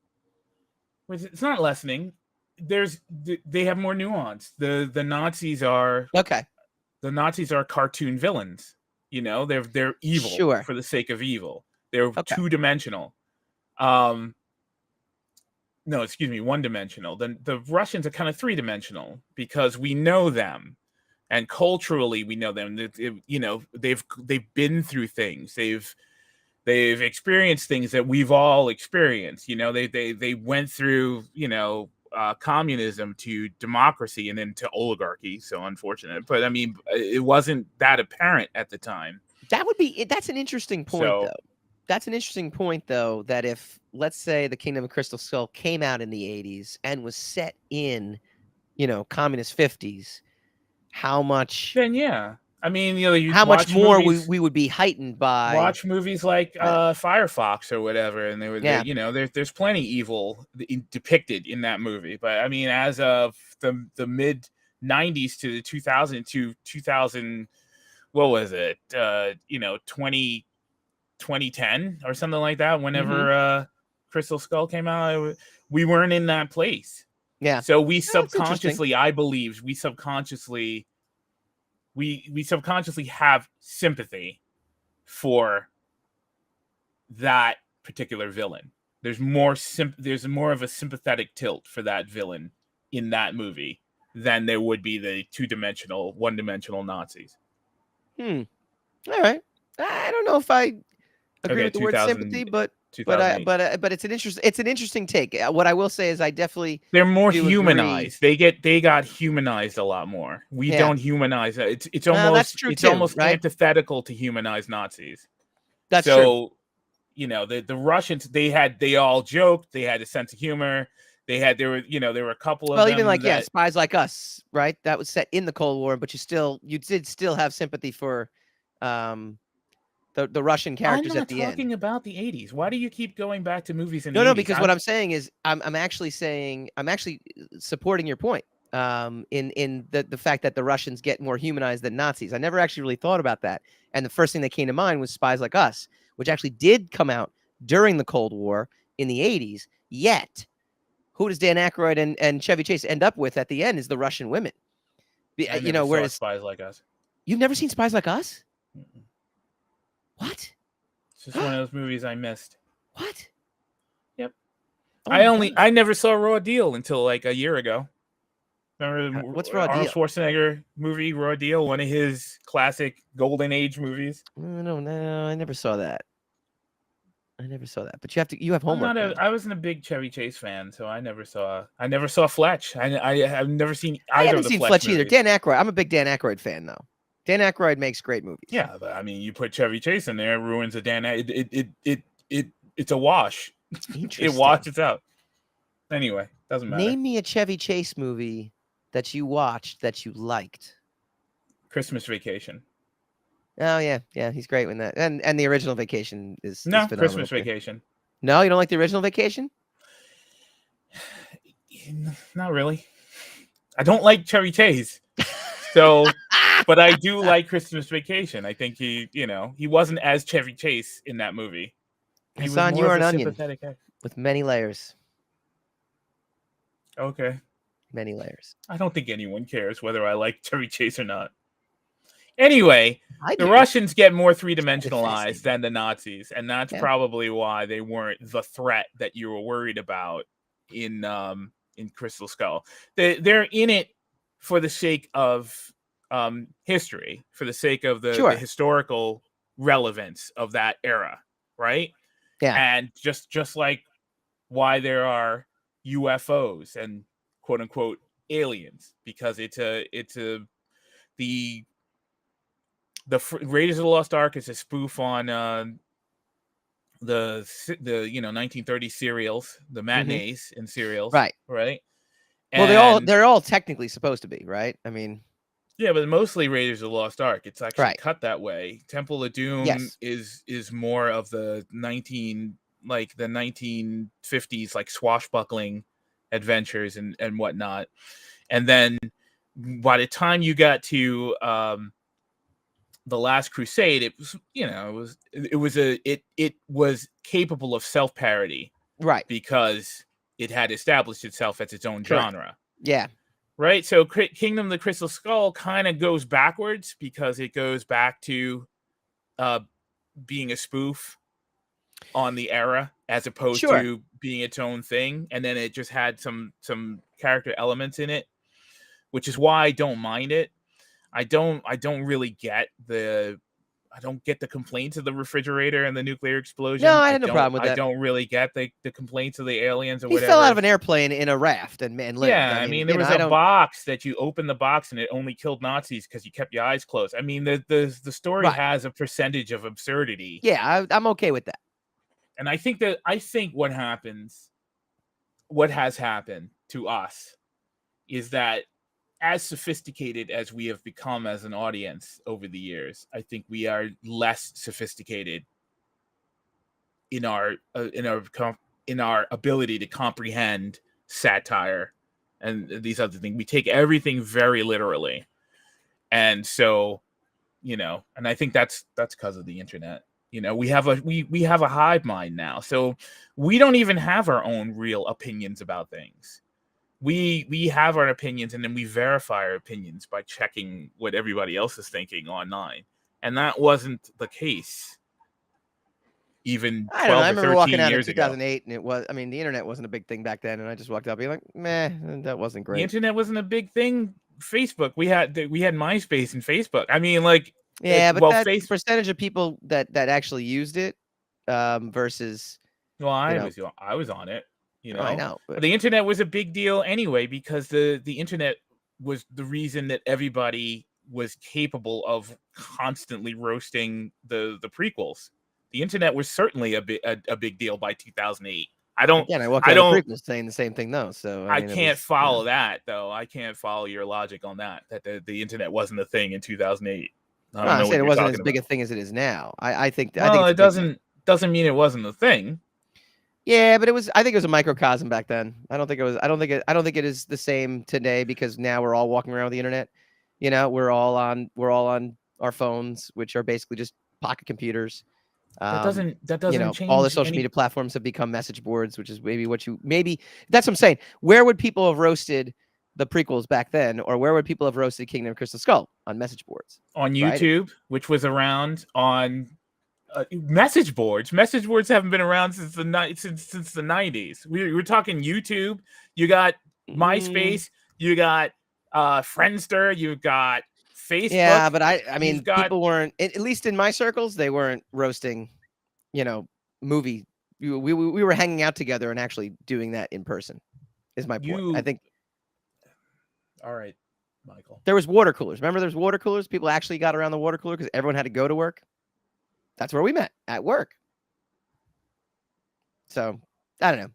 S2: It's not lessening. They have more nuance. The Nazis are
S1: okay.
S2: The Nazis are cartoon villains. You know, they're evil for the sake of evil. They're two-dimensional. No, excuse me, one-dimensional. The Russians are kind of three-dimensional because we know them, and culturally we know them. They've been through things. They've experienced things that we've all experienced. You know, they went through communism to democracy and then to oligarchy. So unfortunate, but I mean, it wasn't that apparent at the time.
S1: That's an interesting point, though. That's an interesting point, though, that if, let's say, the Kingdom of Crystal Skull came out in the 80s and was set in, communist 50s, how much...
S2: Then, yeah. I mean,
S1: how much more we would be heightened by...
S2: Watch movies like Firefox or whatever, and there's plenty evil depicted in that movie. But, I mean, as of the mid-90s to the 2000... What was it? 2010 or something like that. Whenever Crystal Skull came out, we weren't in that place.
S1: Yeah.
S2: So we subconsciously, I believe, we subconsciously have sympathy for that particular villain. There's more of a sympathetic tilt for that villain in that movie than there would be the two-dimensional, one-dimensional Nazis.
S1: All right. I don't know if I agree with the word sympathy, but it's an interesting take. What I will say is they're more
S2: humanized. Agree. They got humanized a lot more. We don't humanize. It's almost antithetical to humanize Nazis.
S1: That's true.
S2: The Russians, they all joked. They had a sense of humor. There were a couple of them.
S1: Well, even like Spies Like Us, right? That was set in the Cold War, but you did still have sympathy for the Russian characters at the end.
S2: I'm not talking about the 80s. Why do you keep going back to movies in the
S1: 80s?
S2: No,
S1: because what I'm saying is I'm actually supporting your point in the fact that the Russians get more humanized than Nazis. I never actually really thought about that. And the first thing that came to mind was Spies Like Us, which actually did come out during the Cold War in the 80s, yet who does Dan Aykroyd and Chevy Chase end up with at the end is the Russian women.
S2: Whereas Spies Like Us.
S1: You've never seen Spies Like Us?
S2: Mm-mm.
S1: What?
S2: It's just one of those movies I missed.
S1: What?
S2: Yep. I never saw Raw Deal until like a year ago. Remember
S1: what's Raw Deal?
S2: Arnold Schwarzenegger movie Raw Deal, one of his classic golden age movies.
S1: No, I never saw that. But you have homework.
S2: I wasn't a big Chevy Chase fan, so I never saw Fletch. I've never seen either. I haven't
S1: seen
S2: Fletch
S1: either. Dan Aykroyd. I'm a big Dan Aykroyd fan, though. Dan Aykroyd makes great movies.
S2: Yeah, but I mean, you put Chevy Chase in there, it ruins a Dan. It's a wash. It washes out. Anyway, doesn't matter.
S1: Name me a Chevy Chase movie that you watched that you liked.
S2: Christmas Vacation.
S1: Oh yeah, he's great with that. And the original Vacation is
S2: Christmas Vacation.
S1: No, you don't like the original Vacation?
S2: Not really. I don't like Chevy Chase. So, but I do like Christmas Vacation. I think he wasn't as Chevy Chase in that movie.
S1: Hassan, you are an onion with many layers.
S2: Okay.
S1: Many layers.
S2: I don't think anyone cares whether I like Chevy Chase or not. Anyway, the Russians get more three-dimensionalized than the Nazis, and that's probably why they weren't the threat that you were worried about in Crystal Skull. They're in it for the sake of history, for the sake of the historical relevance of that era, right?
S1: Yeah.
S2: And just like why there are UFOs and quote unquote aliens, because the Raiders of the Lost Ark is a spoof on the 1930s serials, the matinees and serials,
S1: Right.
S2: right?
S1: Well,
S2: And
S1: they're all technically supposed to be, right? I mean,
S2: yeah, but mostly Raiders of the Lost Ark. It's actually
S1: right.
S2: cut that way. Temple of Doom
S1: Yes.
S2: is more of the 1950s like swashbuckling adventures and whatnot. And then by the time you got to the Last Crusade, it was it was capable of self-parody,
S1: Right.
S2: because it had established itself as its own
S1: Correct.
S2: genre.
S1: Yeah.
S2: Right, so Kingdom of the Crystal Skull kind of goes backwards because it goes back to being a spoof on the era as opposed
S1: Sure.
S2: to being its own thing, and then it just had some character elements in it, which is why I don't mind it. I don't really get the complaints of the refrigerator and the nuclear
S1: No,
S2: explosion.
S1: I had no problem with
S2: I
S1: that.
S2: don't really get the complaints of the aliens or
S1: He
S2: whatever.
S1: fell out of an airplane in a raft and lived.
S2: Yeah,
S1: I
S2: I
S1: mean,
S2: mean, there was
S1: I
S2: a
S1: don't.
S2: box that you open the box and it only killed Nazis because you kept your eyes closed. I mean, the story
S1: Right.
S2: has a percentage of absurdity.
S1: Yeah, I'm okay with that.
S2: And I think what has happened to us is that as sophisticated as we have become as an audience over the years, I think we are less sophisticated in our ability to comprehend satire and these other things. We take everything very literally, and so and I think that's because of the internet. We have a hive mind now, so we don't even have our own real opinions about things. We have our opinions, and then we verify our opinions by checking what everybody else is thinking online, and that wasn't the case even
S1: I don't know. I
S2: 12 or
S1: remember walking
S2: 13
S1: out in
S2: years ago.
S1: 2008, and the internet wasn't a big thing back then, and I just walked out being like, meh, that wasn't
S2: The
S1: great.
S2: internet wasn't a big thing. Facebook, we had MySpace and Facebook. I mean, like,
S1: Yeah, but that percentage of people that actually used it versus.
S2: Well, I was on it.
S1: I know,
S2: but the internet was a big deal anyway because the internet was the reason that everybody was capable of constantly roasting the prequels. The internet was certainly a big deal by 2008. I walked out of the
S1: prequels saying the same thing though. So
S2: I can't follow that though. I can't follow your logic on that. That the internet wasn't a thing in 2008.
S1: I said it wasn't as big a thing as it is now. I think.
S2: Well, it doesn't mean it wasn't a thing.
S1: Yeah, but it was. I think it was a microcosm back then. I don't think it was. I don't think it is the same today because now we're all walking around with the internet. We're all on our phones, which are basically just pocket computers.
S2: That doesn't change.
S1: All the social media platforms have become message boards, which is maybe that's what I'm saying. Where would people have roasted the prequels back then, or where would people have roasted Kingdom of Crystal Skull? On message boards,
S2: on YouTube, right? Which was around on message boards. Message boards haven't been around since the 90s. We're talking YouTube. You got MySpace. You got Friendster. You got Facebook.
S1: Yeah, but I mean, people weren't, at least in my circles, they weren't roasting, movie. We were hanging out together and actually doing that in person. Is my point. I think.
S2: All right, Michael.
S1: There was water coolers. Remember, there's water coolers. People actually got around the water cooler because everyone had to go to work. That's where we met, at work. So I don't know.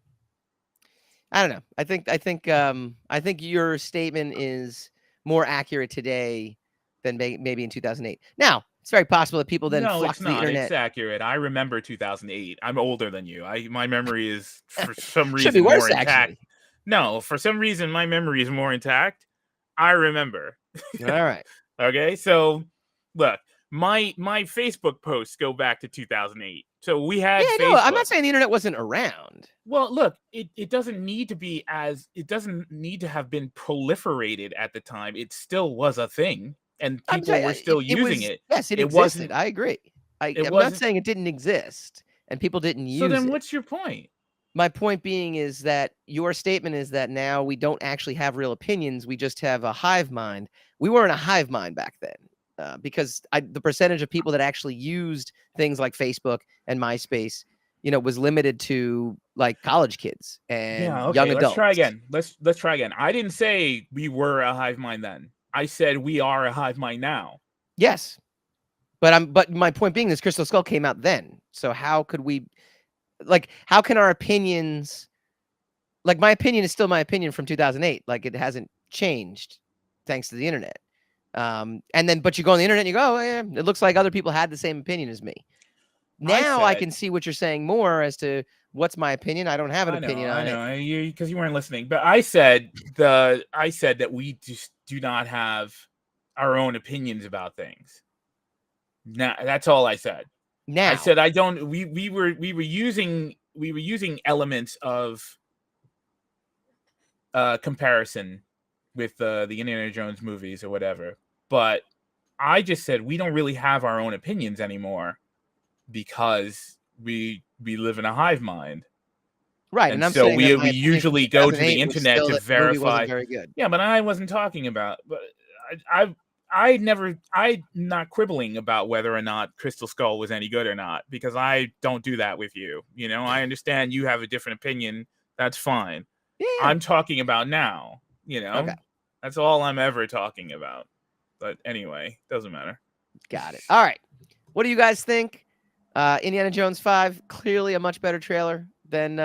S1: I think your statement is more accurate today than maybe in 2008. Now, it's very possible that people then flocked to the internet.
S2: It's accurate. I remember 2008. I'm older than you. My memory is for some reason
S1: should be worse,
S2: more intact.
S1: Actually.
S2: No, for some reason my memory is more intact. I remember.
S1: All right.
S2: Okay, so look, my Facebook posts go back to 2008. So we had Facebook.
S1: No, I'm not saying the internet wasn't around.
S2: Well, look, it doesn't need to have been proliferated at the time. It still was a thing, and people were still using it.
S1: Yes, it existed. I agree. I'm not saying it didn't exist and people didn't use it.
S2: So then what's your point?
S1: My point being is that your statement is that now we don't actually have real opinions. We just have a hive mind. We weren't a hive mind back then because the percentage of people that actually used things like Facebook and MySpace, was limited to like college kids and young adults.
S2: Let's try again. Let's try again. I didn't say we were a hive mind then. I said we are a hive mind now.
S1: Yes. But my point being is Crystal Skull came out then. So how could we like, how can our opinions, like, my opinion is still my opinion from 2008. Like, it hasn't changed thanks to the internet. And then, but you go on the internet and you go, oh, yeah, it looks like other people had the same opinion as me. Now I can see what you're saying more as to what's my opinion. I don't have an opinion on it.
S2: I know, because you weren't listening. But I said that we just do not have our own opinions about things. Now, that's all I said.
S1: Now
S2: I said I don't. We were using elements of comparison with the Indiana Jones movies or whatever. But I just said we don't really have our own opinions anymore because we live in a hive mind.
S1: Right,
S2: and I'm so we usually go to the internet to verify.
S1: Very good.
S2: Yeah, but I wasn't talking about. But I'm not quibbling about whether or not Crystal Skull was any good or not, because I don't do that with you. You know, I understand you have a different opinion. That's fine. Yeah. I'm talking about now. You know, okay. That's all I'm ever talking about. But anyway, doesn't matter.
S1: Got it. All right. What do you guys think? Indiana Jones 5, clearly a much better trailer than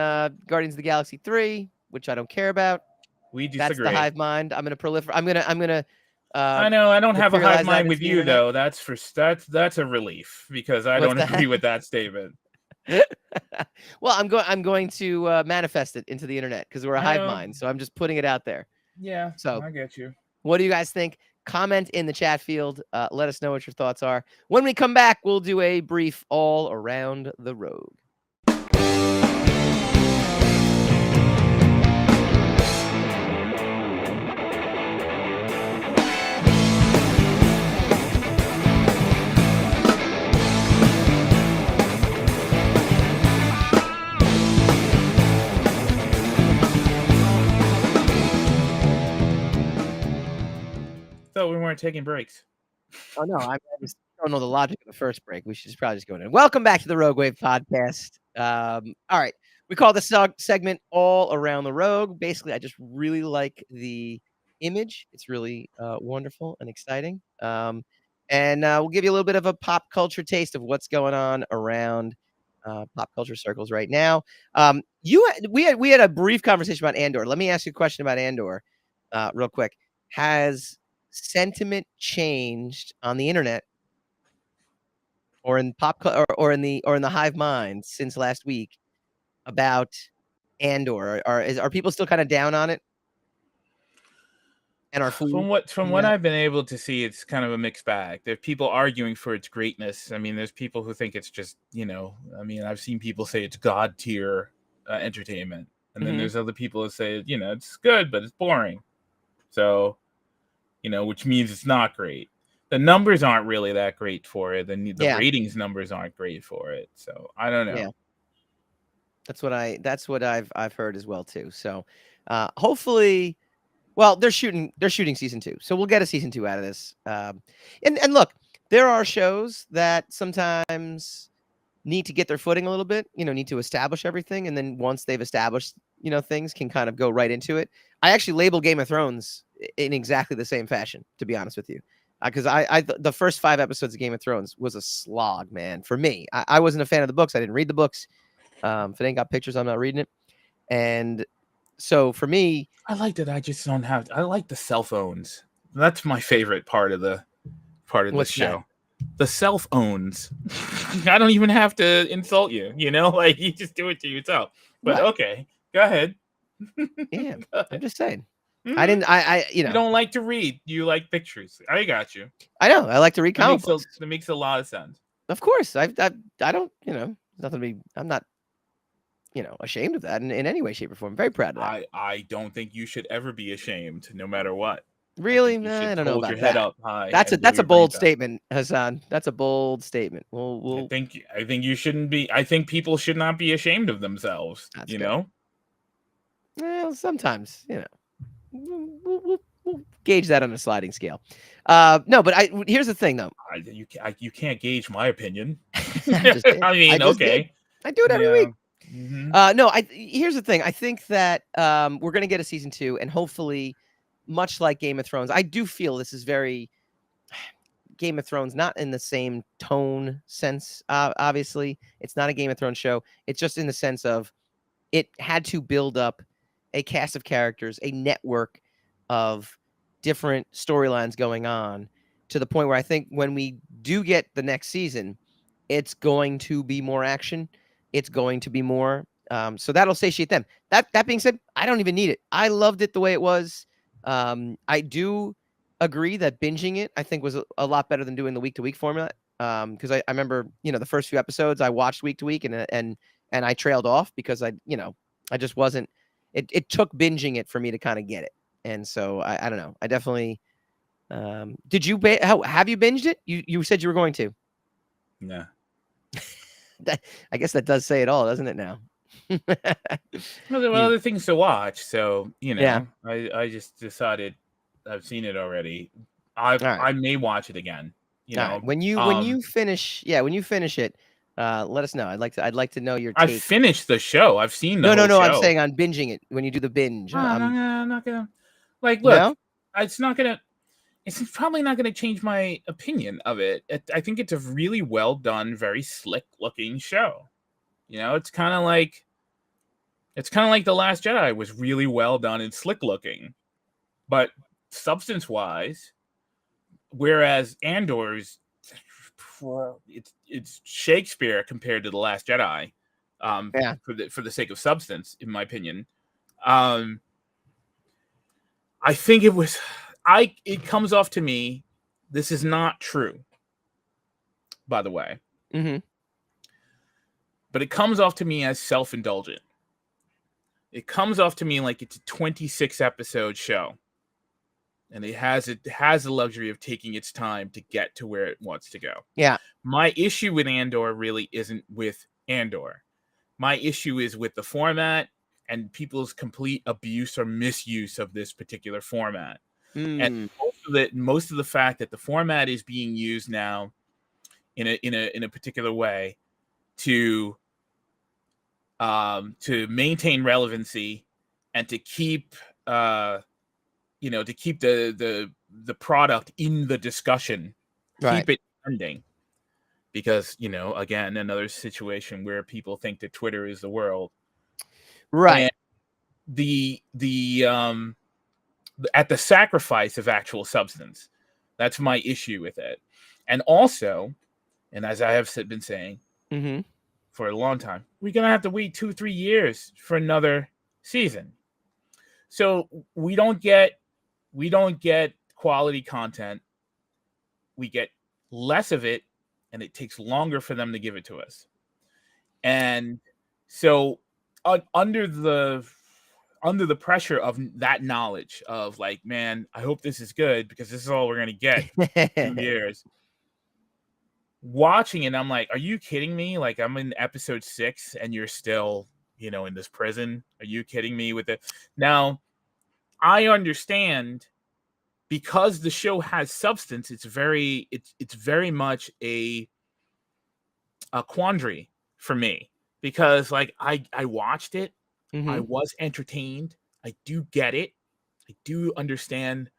S1: Guardians of the Galaxy 3, which I don't care about.
S2: We disagree.
S1: That's the hive mind. I'm gonna proliferate. I'm gonna.
S2: I know. I don't have a hive mind with you though. That's a relief, because I don't agree with that statement.
S1: Well, I'm going to manifest it into the internet because we're a hive mind. So I'm just putting it out there.
S2: Yeah. So I get you.
S1: What do you guys think? Comment in the chat field. Let us know what your thoughts are. When we come back, we'll do a brief all around the Rogue.
S2: So we weren't taking breaks.
S1: Oh no, I just don't know the logic of the first break. We should just probably just go in. Welcome back to the Rogue Wave podcast. All right, we call this segment "All Around the Rogue." Basically, I just really like the image. It's really wonderful and exciting. And we'll give you a little bit of a pop culture taste of what's going on around pop culture circles right now. We had a brief conversation about Andor. Let me ask you a question about Andor, real quick. Has sentiment changed on the internet or in or in the hive mind since last week about Andor? Are people still kind of down on it? And
S2: from what I've been able to see, it's kind of a mixed bag. There are people arguing for its greatness. I mean, there's people who think it's just, I mean, I've seen people say it's god tier entertainment, and then there's other people that say, it's good, but it's boring. So, which means it's not great. The numbers aren't really that great for it. The ratings numbers aren't great for it. So I don't know.
S1: Yeah. That's what I've heard as well too. So hopefully, well, they're shooting season 2. So we'll get a season 2 out of this. And look, there are shows that sometimes need to get their footing a little bit, need to establish everything. And then once they've established, things can kind of go right into it. I actually label Game of Thrones in exactly the same fashion, to be honest with you. Because the first 5 episodes of Game of Thrones was a slog, man. For me, I wasn't a fan of the books. I didn't read the books. If it ain't got pictures, I'm not reading it. And so for me,
S2: I like that. I just don't have. I like the cell phones. That's my favorite part of the show. The cell phones. I don't even have to insult you. Like you just do it to yourself. But what? Okay, go ahead.
S1: Yeah, I'm just saying. I
S2: you don't like to read. You like pictures. I got you.
S1: I know. I like to read comic books.
S2: That makes a lot of sense.
S1: Of course. I don't, nothing to be, I'm not, ashamed of that in any way, shape, or form. I'm very proud of that.
S2: I don't think you should ever be ashamed, no matter what.
S1: Really? I don't know about
S2: your
S1: that.
S2: Head up high.
S1: That's a bold statement, Hassan. That's a bold statement. We'll
S2: I think you shouldn't be. I think people should not be ashamed of themselves. That's good.
S1: Well, sometimes, we'll gauge that on a sliding scale. No, but here's the thing, though.
S2: You can't gauge my opinion.
S1: I mean, okay. I do it every week.
S2: Mm-hmm.
S1: No, here's the thing. I think that we're going to get a season 2, and hopefully, much like Game of Thrones, I do feel this is very Game of Thrones, not in the same tone sense. Obviously, it's not a Game of Thrones show. It's just in the sense of it had to build up a cast of characters, a network of different storylines going on, to the point where I think when we do get the next season, it's going to be more action. It's going to be more. So that'll satiate them. That being said, I don't even need it. I loved it the way it was. I do agree that binging it, I think, was a lot better than doing the week to week format. Because I remember, the first few episodes I watched week to week, and I trailed off because I just wasn't. It took binging it for me to kind of get it, and so I don't know. I definitely. Did you have you binged it? You said you were going to.
S2: No.
S1: I guess that does say it all, doesn't it? Now.
S2: Well, there were other things to watch, so
S1: Yeah.
S2: I just decided I've seen it already. I may watch it again.
S1: Right. When you finish it, let us know. I'd like to know your take.
S2: I finished the show. I've seen the whole
S1: No.
S2: show.
S1: I'm saying on binging it when you do the binge.
S2: I'm not gonna look.
S1: No?
S2: It's probably not gonna change my opinion of it. I think it's a really well done, very slick looking show. It's kind of like The Last Jedi was really well done and slick looking, but substance wise, whereas Andor's, it's Shakespeare compared to The Last Jedi. For the sake of substance, in my opinion, I think it comes off to me. This is not true, by the way.
S1: Mm-hmm.
S2: But it comes off to me as self-indulgent. It comes off to me like it's a 26 episode show, and it has the luxury of taking its time to get to where it wants to go.
S1: Yeah.
S2: My issue with Andor really isn't with Andor. My issue is with the format and people's complete abuse or misuse of this particular format. And most of the fact that the format is being used now in a particular way to maintain relevancy and to keep the product in the discussion,
S1: right.
S2: Keep it trending. Because, again, another situation where people think that Twitter is the world.
S1: Right.
S2: And the at the sacrifice of actual substance. That's my issue with it. And also, and as I have been saying for a long time, we're going to have to wait 2-3 years for another season. So we don't get quality content. We get less of it, and it takes longer for them to give it to us. And so under the pressure of that knowledge of like, man, I hope this is good because this is all we're going to get in 2 years. Watching it, I'm like, are you kidding me? Like, I'm in episode 6 and you're still, in this prison. Are you kidding me with it? Now, I understand because the show has substance. It's very much a quandary for me because like I watched it. I was entertained. I do get it. I do understand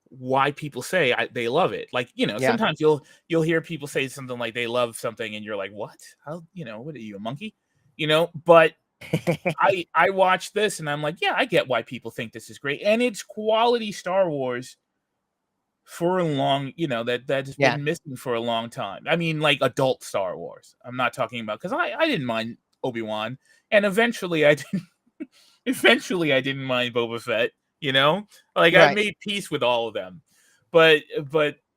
S2: why people say they love it. Like, sometimes you'll hear people say something like they love something and you're like, what? How, what are you, a monkey? But I watched this and I'm like, yeah, I get why people think this is great. And it's quality Star Wars for a long, that's been missing for a long time. I mean, like adult Star Wars. I'm not talking about, because I didn't mind Obi-Wan, and eventually I didn't mind Boba Fett, like right. I made peace with all of them. But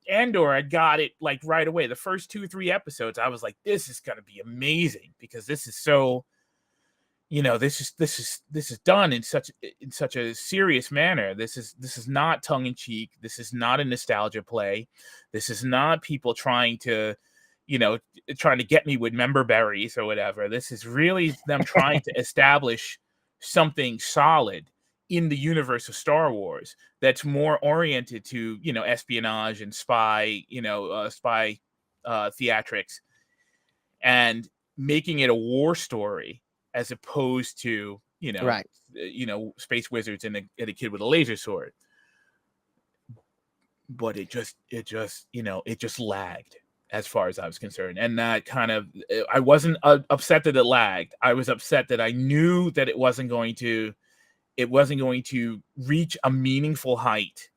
S2: Andor, I got it like right away. The first 2-3 episodes, I was like, this is gonna be amazing because this is so, this is done in such a serious manner. This is not tongue in cheek. This is not a nostalgia play. This is not people trying to get me with member berries or whatever. This is really them trying to establish something solid in the universe of Star Wars that's more oriented to espionage and spy theatrics, and making it a war story as opposed to space wizards and a kid with a laser sword. but it just lagged as far as I was concerned. And that kind of, I wasn't upset that it lagged. I was upset that I knew that it wasn't going to reach a meaningful height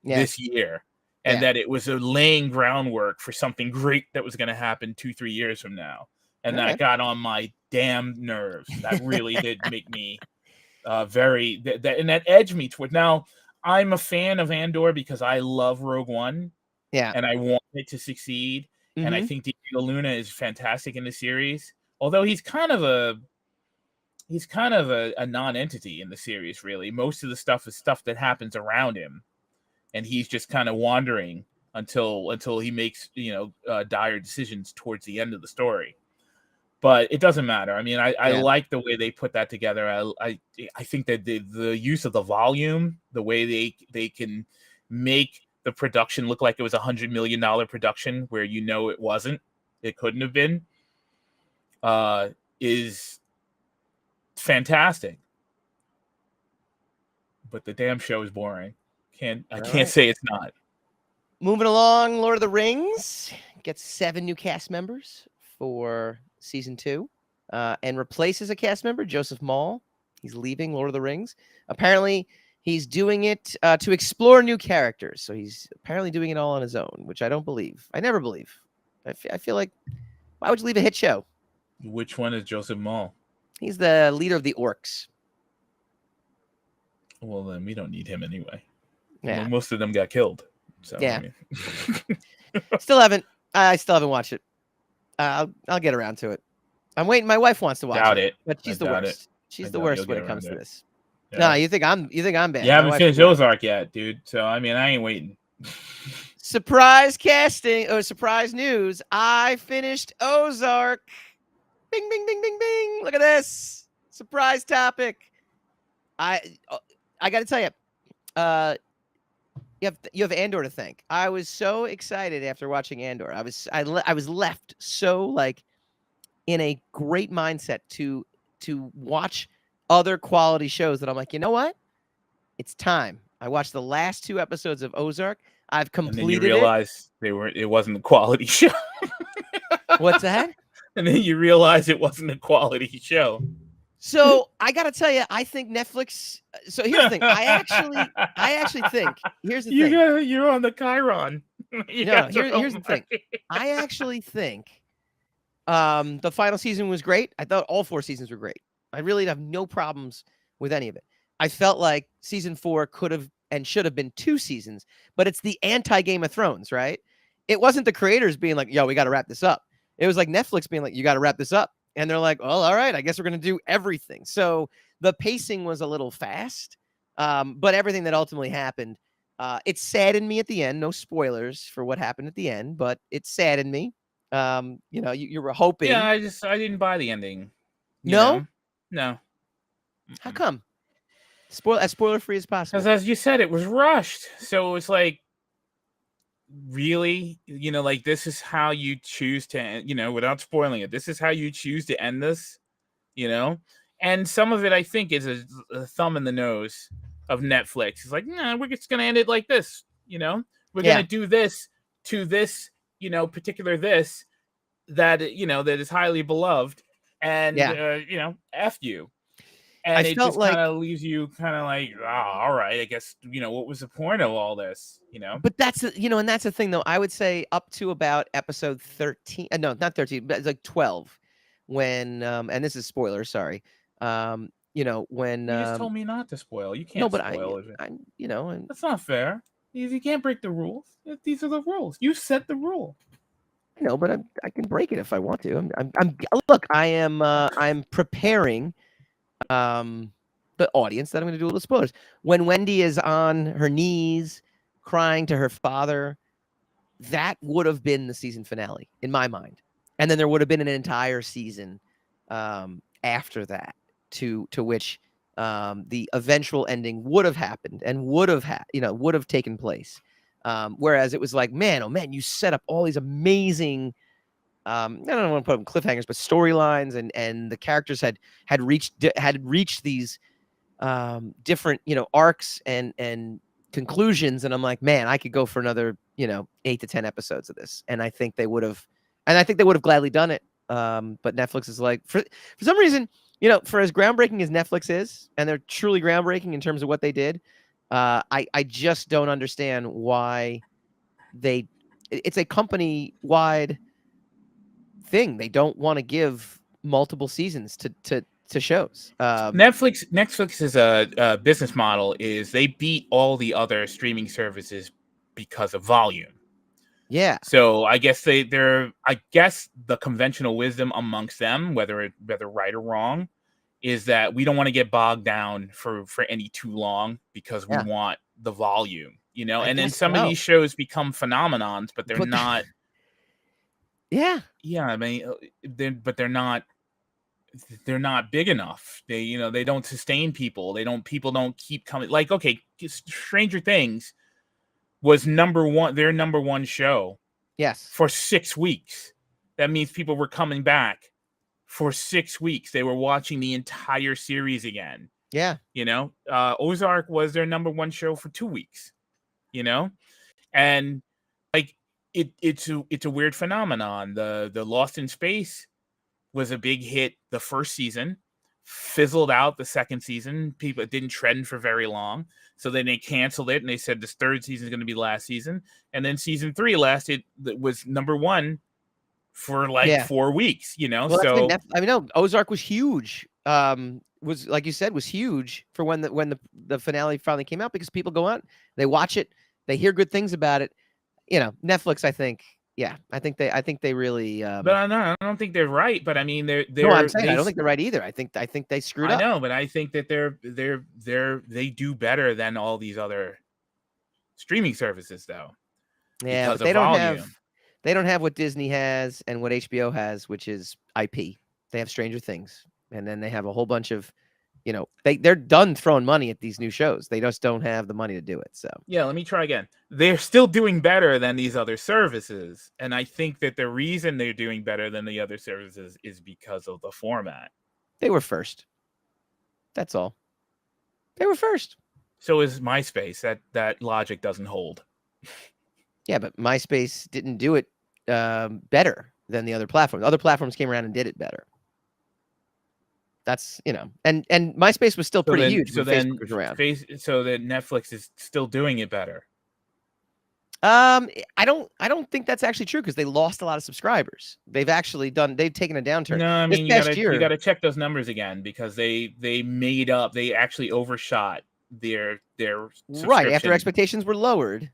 S2: this year, and that it was laying groundwork for something great that was going to happen 2-3 years from now. And that got on my damn nerves. That really did make me and that edged me toward. Now, I'm a fan of Andor because I love Rogue One.
S1: Yeah.
S2: And I want it to succeed. Mm-hmm. And I think Diego Luna is fantastic in the series. Although he's kind of a non-entity in the series, really. Most of the stuff is stuff that happens around him. And he's just kind of wandering until he makes, dire decisions towards the end of the story. But it doesn't matter. I mean, I like the way they put that together. I think that the use of the volume, the way they can make the production look like it was $100 million production, where it wasn't, it couldn't have been, is fantastic. But the damn show is boring. I can't say it's not.
S1: Moving along, Lord of the Rings gets 7 new cast members for season 2, and replaces a cast member, Joseph Mall. He's leaving Lord of the Rings. Apparently, he's doing it to explore new characters. So he's apparently doing it all on his own, which I don't believe. I never believe. I feel like, why would you leave a hit show?
S2: Which one is Joseph Mall?
S1: He's the leader of the orcs.
S2: Well, then we don't need him anyway.
S1: Yeah.
S2: Well, most of them got killed. So,
S1: yeah.
S2: I mean.
S1: I still haven't watched it. I'll get around to it. I'm waiting. My wife wants to watch it, but she's the worst. She's the worst when it comes to this. Yeah. No, you think I'm bad?
S2: You haven't finished Ozark yet, dude. So I mean, I ain't waiting.
S1: Surprise casting or surprise news! I finished Ozark. Bing, bing, bing, bing, bing! Look at this surprise topic. I got to tell you, you have Andor to thank. I was so excited after watching Andor. I was left so in a great mindset to watch other quality shows that I'm like, you know what? It's time. I watched the last 2 episodes of Ozark. I've completed it.
S2: And then you realize it wasn't a quality show.
S1: What's that?
S2: And then you realize it wasn't a quality show.
S1: So I got to tell you, I think Netflix. So here's the thing. I actually think. Here's the thing.
S2: You're on the Chiron.
S1: Here's the thing. I actually think the final season was great. I thought all 4 seasons were great. I really have no problems with any of it. I felt like season 4 could have and should have been 2 seasons, but it's the anti-Game of Thrones, right? It wasn't the creators being like, yo, we got to wrap this up. It was like Netflix being like, you got to wrap this up. And they're like, well, all right, I guess we're going to do everything. So the pacing was a little fast, but everything that ultimately happened, it saddened me at the end. No spoilers for what happened at the end, but it saddened me. You were hoping.
S2: Yeah, I didn't buy the ending.
S1: No?
S2: No.
S1: How come? As spoiler-free as possible.
S2: Because as you said, it was rushed. So it was like, really? This is how you choose to, without spoiling it, this is how you choose to end this, And some of it, I think, is a thumb in the nose of Netflix. It's like, nah, we're just going to end it like this, We're going to do this to this, particular this that, that is highly beloved. And, F you. And it just kind of leaves you kind of like, all right, I guess, what was the point of all this,
S1: But that's, and that's the thing, though. I would say up to about episode 13. No, not 13, but it's like 12 when, and this is spoiler, sorry. When. You
S2: just told me not to spoil. You can't spoil it. That's not fair. You can't break the rules. These are the rules. You set the rule.
S1: I know, but I can break it if I want to. Look, I'm preparing the audience that I'm going to do a little spoilers. When Wendy is on her knees crying to her father, that would have been the season finale in my mind. And then there would have been an entire season after that to which the eventual ending would have happened and would have taken place. Whereas it was like, man, oh man, you set up all these amazing I don't want to put them cliffhangers, but storylines and the characters had reached these different arcs and conclusions, and I'm like, man, I could go for another 8 to 10 episodes of this, and I think they would have gladly done it. But Netflix is like, for some reason, for as groundbreaking as Netflix is, and they're truly groundbreaking in terms of what they did, I just don't understand why it's a company wide thing. They don't want to give multiple seasons to shows.
S2: Netflix's business model is they beat all the other streaming services because of volume.
S1: Yeah.
S2: So I guess they're the conventional wisdom amongst them, whether right or wrong, is that we don't want to get bogged down for any too long because we want the volume, and then some of these shows become phenomenons, but they're not.
S1: Yeah.
S2: Yeah, I mean, they're not big enough. They don't sustain people. People don't keep coming. Like, okay, Stranger Things was their number one show.
S1: Yes.
S2: For 6 weeks. That means people were coming back for 6 weeks. They were watching the entire series again.
S1: Yeah.
S2: Ozark was their number one show for 2 weeks. And like it's a weird phenomenon. The Lost in Space was a big hit the first season, fizzled out the second season. People didn't trend for very long. So then they canceled it and they said this third season is going to be last season. And then season 3 was number one for 4 weeks,
S1: Well,
S2: so
S1: Ozark was huge. Was, like you said, was huge for when the finale finally came out, because people go out, they watch it, they hear good things about it. Netflix, I think they really.
S2: But I don't think they're right. But I mean, they're.
S1: No, I'm saying I don't think they're right either. I think they screwed up.
S2: I know, but I think that they do better than all these other streaming services, though.
S1: Yeah, but they don't have what Disney has and what HBO has, which is IP. They have Stranger Things, and then they have a whole bunch of, they're done throwing money at these new shows. They just don't have the money to do it. So
S2: yeah, let me try again. They're still doing better than these other services, and I think that the reason they're doing better than the other services is because of the format.
S1: They were first. That's all. They were first.
S2: So is MySpace. That logic doesn't hold.
S1: Yeah, but MySpace didn't do it better than the other platforms. Other platforms came around and did it better. That's, and MySpace was still pretty huge.
S2: So then Netflix is still doing it better.
S1: I don't think that's actually true, because they lost a lot of subscribers. They've taken a downturn.
S2: No, I mean, you gotta check those numbers again, because they actually overshot their
S1: right after expectations were lowered,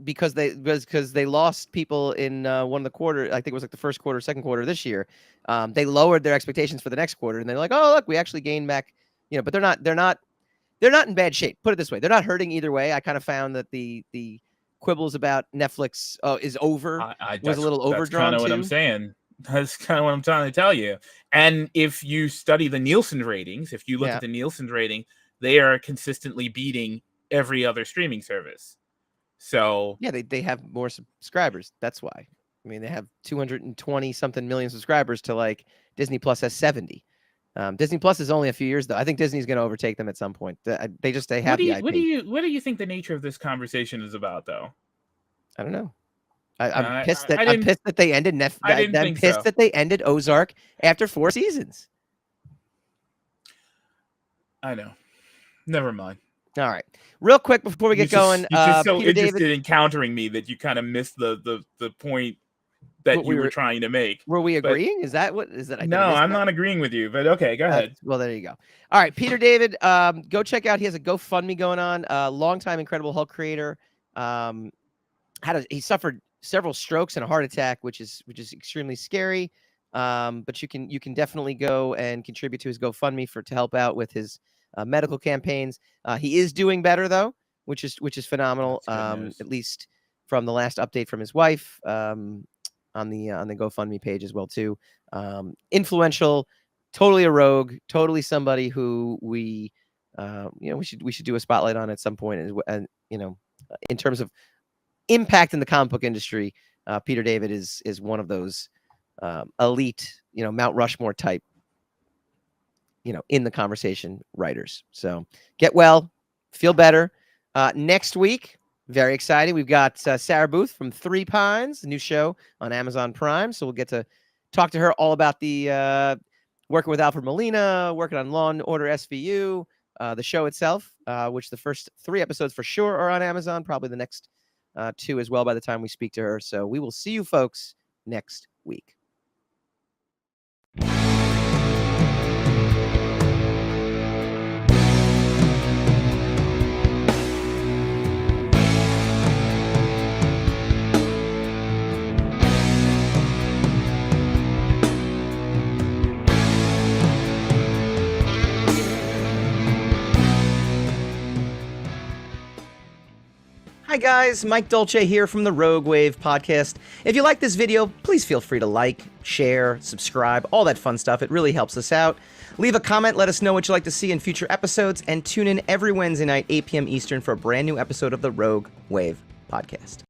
S1: because they lost people in one of the quarter. I think it was like the first quarter, second quarter this year. They lowered their expectations for the next quarter, and they're like, oh, look, we actually gained back. But they're not in bad shape. Put it this way, they're not hurting either way. I kind of found that the quibbles about Netflix is over was a little overdrawn.
S2: That's kind of what I'm saying. That's kind of what I'm trying to tell you. And if you study the Nielsen ratings, if you look at the Nielsen rating, they are consistently beating every other streaming service. So
S1: yeah, they have more subscribers. That's why. I mean, they have 220 something million subscribers to like Disney Plus has 70. Disney Plus is only a few years though. I think Disney's going to overtake them at some point. They have the IP.
S2: What do you think the nature of this conversation is about, though?
S1: I don't know. I'm pissed that they ended I'm pissed that they ended Ozark after 4 seasons.
S2: I know. Never mind.
S1: All right. Real quick before we get going,
S2: you're just so interested in countering me that you kind of missed the point that you were trying to make.
S1: Were we agreeing? Is that what is that?
S2: No, I'm not agreeing with you, but okay, go ahead.
S1: Well, there you go. All right, Peter David, go check out. He has a GoFundMe going on. Longtime Incredible Hulk creator. He suffered several strokes and a heart attack, which is extremely scary. But you can definitely go and contribute to his GoFundMe to help out with his medical campaigns. He is doing better though, which is phenomenal. At least from the last update from his wife. On the GoFundMe page as well too. Influential, totally a rogue, totally somebody who we should do a spotlight on at some point. And in terms of impact in the comic book industry, Peter David is one of those elite, Mount Rushmore type, in the conversation writers. So get well, feel better. Next week, very exciting. We've got Sarah Booth from Three Pines, a new show on Amazon Prime. So we'll get to talk to her all about the working with Alfred Molina, working on Law and Order SVU, the show itself, which the first 3 episodes for sure are on Amazon, probably the next 2 as well by the time we speak to her. So we will see you folks next week. Hi guys, Mike Dolce here from the Rogue Wave podcast. If you like this video, please feel free to like, share, subscribe, all that fun stuff. It really helps us out. Leave a comment, let us know what you'd like to see in future episodes, and tune in every Wednesday night, 8 p.m. Eastern for a brand new episode of the Rogue Wave podcast.